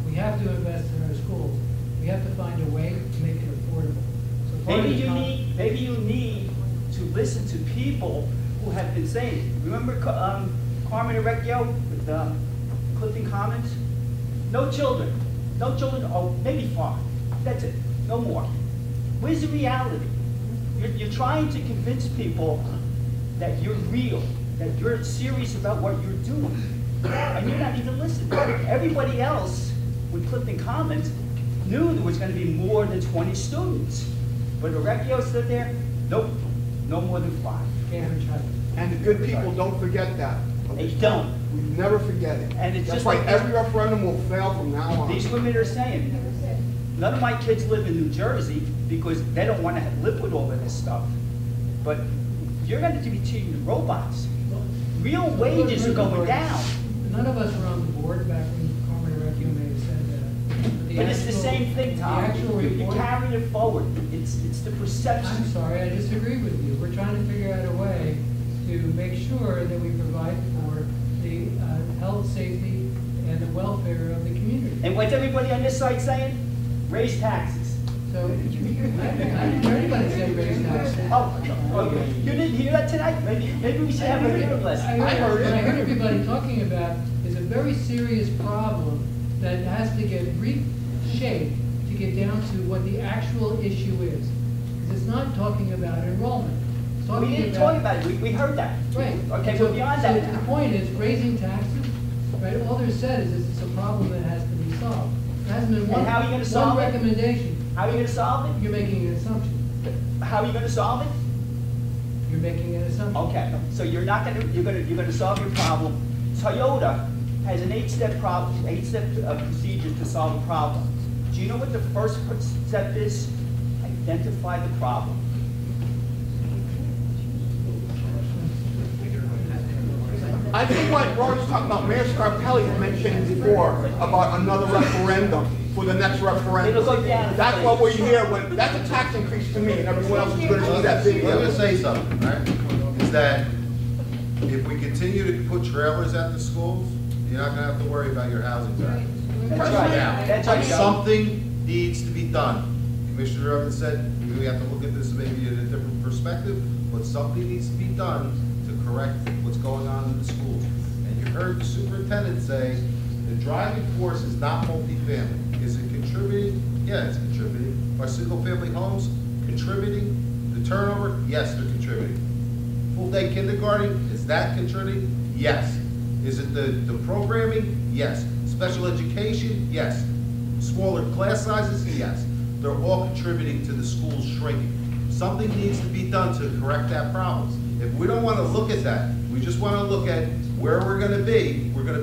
we have to invest in our schools. We have to find a way to make it affordable. So part of Maybe the you need to listen to people who have been saying, remember Carmen Arecchio with Clifton Commons? No children, oh, maybe 5, that's it, no more. Where's the reality? You're trying to convince people that you're real, that you're serious about what you're doing, and you're not even listening. Everybody else with Clifton Commons knew there was going to be more than 20 students. But Arecchio stood there, nope, no more than 5. And the good people don't forget that. They don't. We never forget it. And it's That's just why like every referendum will fail from now on. These women are saying, none of my kids live in New Jersey because they don't want to live with all of this stuff. But you're going to be treating robots. Real wages are going down. None of us were on the board back when Carmen Arecchio may have said that. But it's the same thing, Tom. The actual You report. carried it forward. It's the perception. I'm sorry, I disagree with you. We're trying to figure out a way to make sure that we provide for the health, safety, and the welfare of the community. And what's everybody on this side saying? Raise taxes. So, I didn't hear anybody say raise taxes. Oh, you didn't hear that tonight? Maybe we should have a hearing list. I heard it. What I heard everybody talking about is a very serious problem that has to get reshaped to get down to what the actual issue is. Because it's not talking about enrollment. It's talking We didn't talk about it. We heard that. Right. Okay, So- we're beyond so that now. the point is raising taxes, right? All they're said is it's a problem that has to be solved. There hasn't been And how are you gonna solve one it? recommendation. How are you going to solve it? You're making an assumption. How are you going to solve it? You're making an assumption. Okay, so you're not going to, you're going to solve your problem. Toyota has an 8-step problem, 8-step procedure to solve a problem. Do you know what the first step is? Identify the problem. I think what Rory's talking about, Mayor Scarpelli had mentioned before about another referendum for the next referendum. It'll go down. That's what we hear when, that's a tax increase to me, and everyone else is gonna see that video. Let me say something, right? Is that if we continue to put trailers at the schools, you're not gonna have to worry about your housing taxes. That's right. Now, That's right. something needs to be done. Commissioner Evans said, we have to look at this maybe in a different perspective, but something needs to be done to correct what's going on in the schools. And you heard the superintendent say, the driving force is not multifamily. Is it contributing? Yeah, it's contributing. Are single-family homes contributing? The turnover? Yes, they're contributing. Full-day kindergarten, is that contributing? Yes. Is it the programming? Yes. Special education? Yes. Smaller class sizes? Yes. They're all contributing to the schools shrinking. Something needs to be done to correct that problem. If we don't want to look at that, we just want to look at where we're going to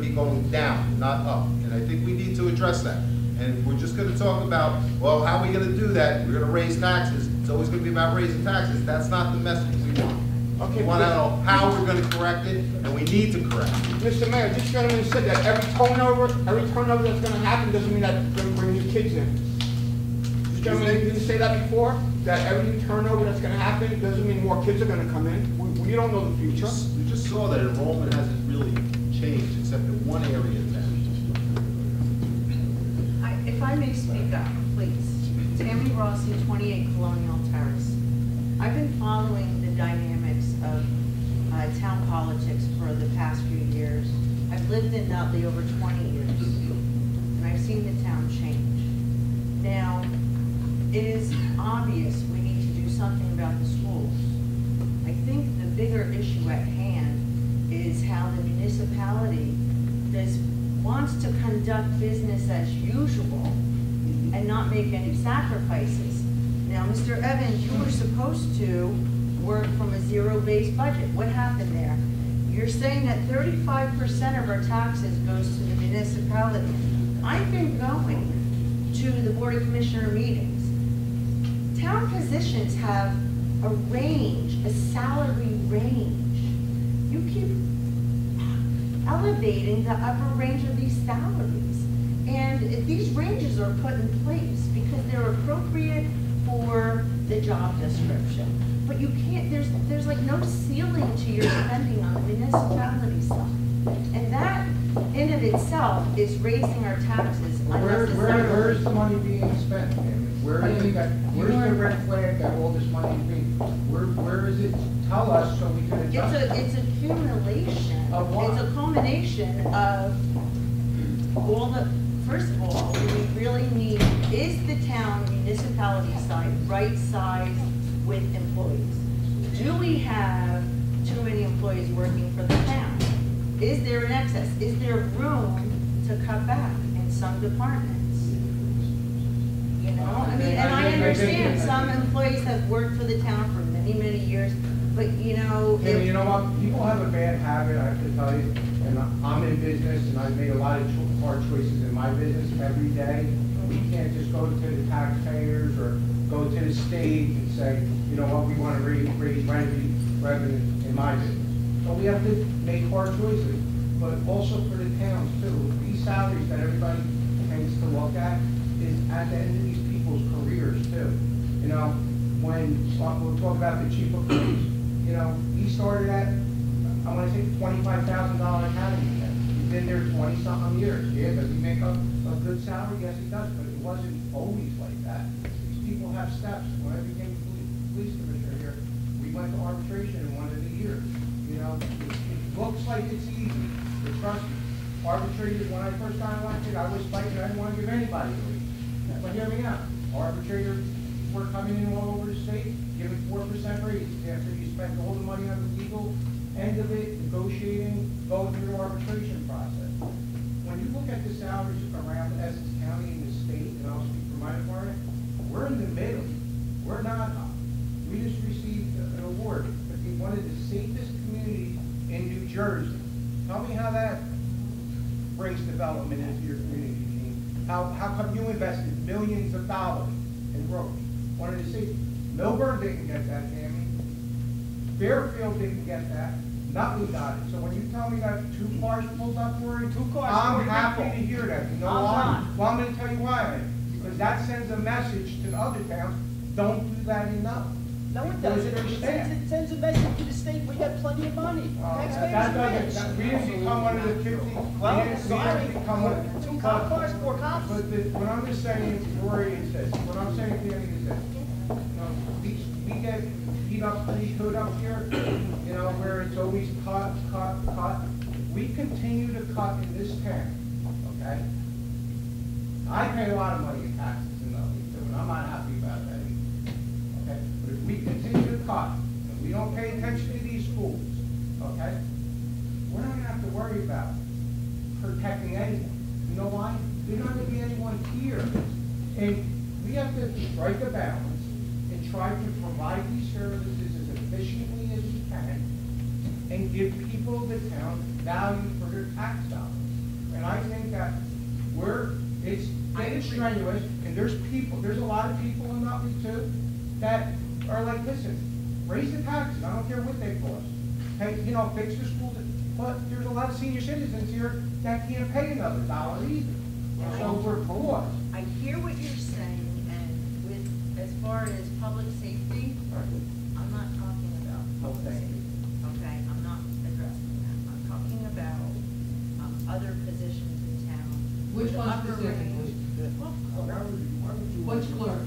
be going down, not up. And I think we need to address that. And we're just going to talk about, well, how are we going to do that? We're going to raise taxes. always gonna be about raising taxes. That's not the message we want. Okay, We want to but- know how we're gonna correct it, and we need to correct it. Mr. Mayor, this gentleman said that every turnover that's gonna happen doesn't mean that they're gonna bring new kids in. This gentleman didn't say that before, that every new turnover that's gonna happen doesn't mean more kids are gonna come in. We don't know the future. We just saw that enrollment hasn't really changed, except in one area of town. If I may speak up, please. Tammy Rossi, 28 Colonial Terrace. I've been following the dynamics of town politics for the past few years. I've lived in Nutley over 20 years, and I've seen the town change. Now, it is obvious we need to do something about the schools. I think the bigger issue at hand is how the municipality wants to conduct business as usual and not make any sacrifices. Now, Mr. Evans, you were supposed to work from a zero-based budget. What happened there? You're saying that 35% of our taxes goes to the municipality. I've been going to the Board of Commissioner meetings. Town positions have a range, a salary range. You keep elevating the upper range of these salaries. And these ranges are put in place because they're appropriate for the job description. But you can't, there's like no ceiling to your spending on the municipality side. And that in of itself is raising our taxes unnecessarily. Where's the money being spent? Where's the red flag that all this money is being, where is it? Tell us so we can adjust. It's accumulation. Of what? It's a culmination of all the, first of all, we really need, is the town municipality side right sized with employees? Do we have too many employees working for the town? Is there an excess? Is there room to cut back in some departments? You know, I mean, and I understand some employees have worked for the town for many, many years, but you know. Hey, you know what, people have a bad habit, I have to tell you, and I'm in business, and I've made a lot of hard choices in my business every day. We can't just go to the taxpayers or go to the state and say, you know what, we want to raise revenue in my business. So we have to make hard choices, but also for the towns too. These salaries that everybody tends to look at is at the end of these people's careers too. You know, when we'll talk about the chief of police, you know, he started at, I want to say $25,000 academy. He's been there 20-something years. Yeah, does he make a good salary? Yes, he does, but it wasn't always like that. These people have steps. When I became police commissioner here, we went to arbitration in one of the years. You know, it looks like it's easy, but trust me, arbitrators, when I first got elected, I was fighting, I didn't want to give anybody a leave. But hear me out. Arbitrators were coming in all over the state, giving 4% raises after you spent all the money on the legal end of it, negotiating, going through the arbitration process. When you look at the salaries around Essex County and the state, and I'll speak for my department, we're in the middle. We're not, we just received an award to be one of the safest communities in New Jersey. Tell me how that brings development into your community, Gene. How come you invested millions of dollars in roads? One of the safest. Millburn didn't get that, Tammy. Fairfield didn't get that. Nutley got it. So when you tell me that 2 cars pulled up for it, I'm happy to hear that. You know why? Well, I'm going to tell you why. Because that sends a message to the other towns. Don't do that enough. No, it doesn't. It sends a message to the state, we have plenty of money. Taxpayers We didn't become one of the 50. Well, we didn't sorry. become one. 2 cop cars, 4 cops. But what I'm just saying, Rory, is this. What I'm saying, Danny, is this. You know, we get beat up, pretty good up here, you know, where it's always cut. We continue to cut in this town, okay? I pay a lot of money in taxes in Nutley too, and I'm not happy about that either, okay? But if we continue to cut, and we don't pay attention to these schools, okay? We're not gonna have to worry about protecting anyone. You know why? There's not gonna be anyone here. And we have to strike a balance and try to provide these services as efficiently as we can and give people of the town value for their tax dollars. And I think that it's getting strenuous, and there's a lot of people in Nutley too, that are like, listen, raise the taxes, I don't care what they cost. Hey, you know, fix the schools, but there's a lot of senior citizens here that can't pay another dollar either. So we're poor. I hear what you're saying, and with, as far as public safety, I'm not talking about public Okay. safety. Okay, I'm not addressing that. I'm talking about, other positions in town. Which one Upper specifically? range. Well, Which clerk?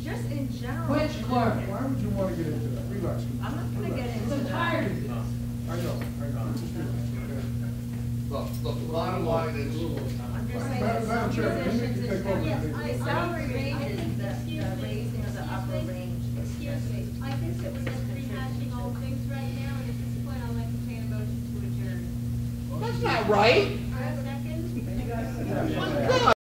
just in general. Which clerk? Why would you wanna get into that? Relax. I'm not gonna get into I'm that. tired of this. I know, just do it, okay? Look, the bottom line is, I'm just saying that Madam some Chair, can you positions take in over? town, Yes, the salary ranges, the raising of the upper range. Excuse me, I think that we're just rehashing old things right now, and at this point, I'll entertain a motion to adjourn. That's not right. Second? Good.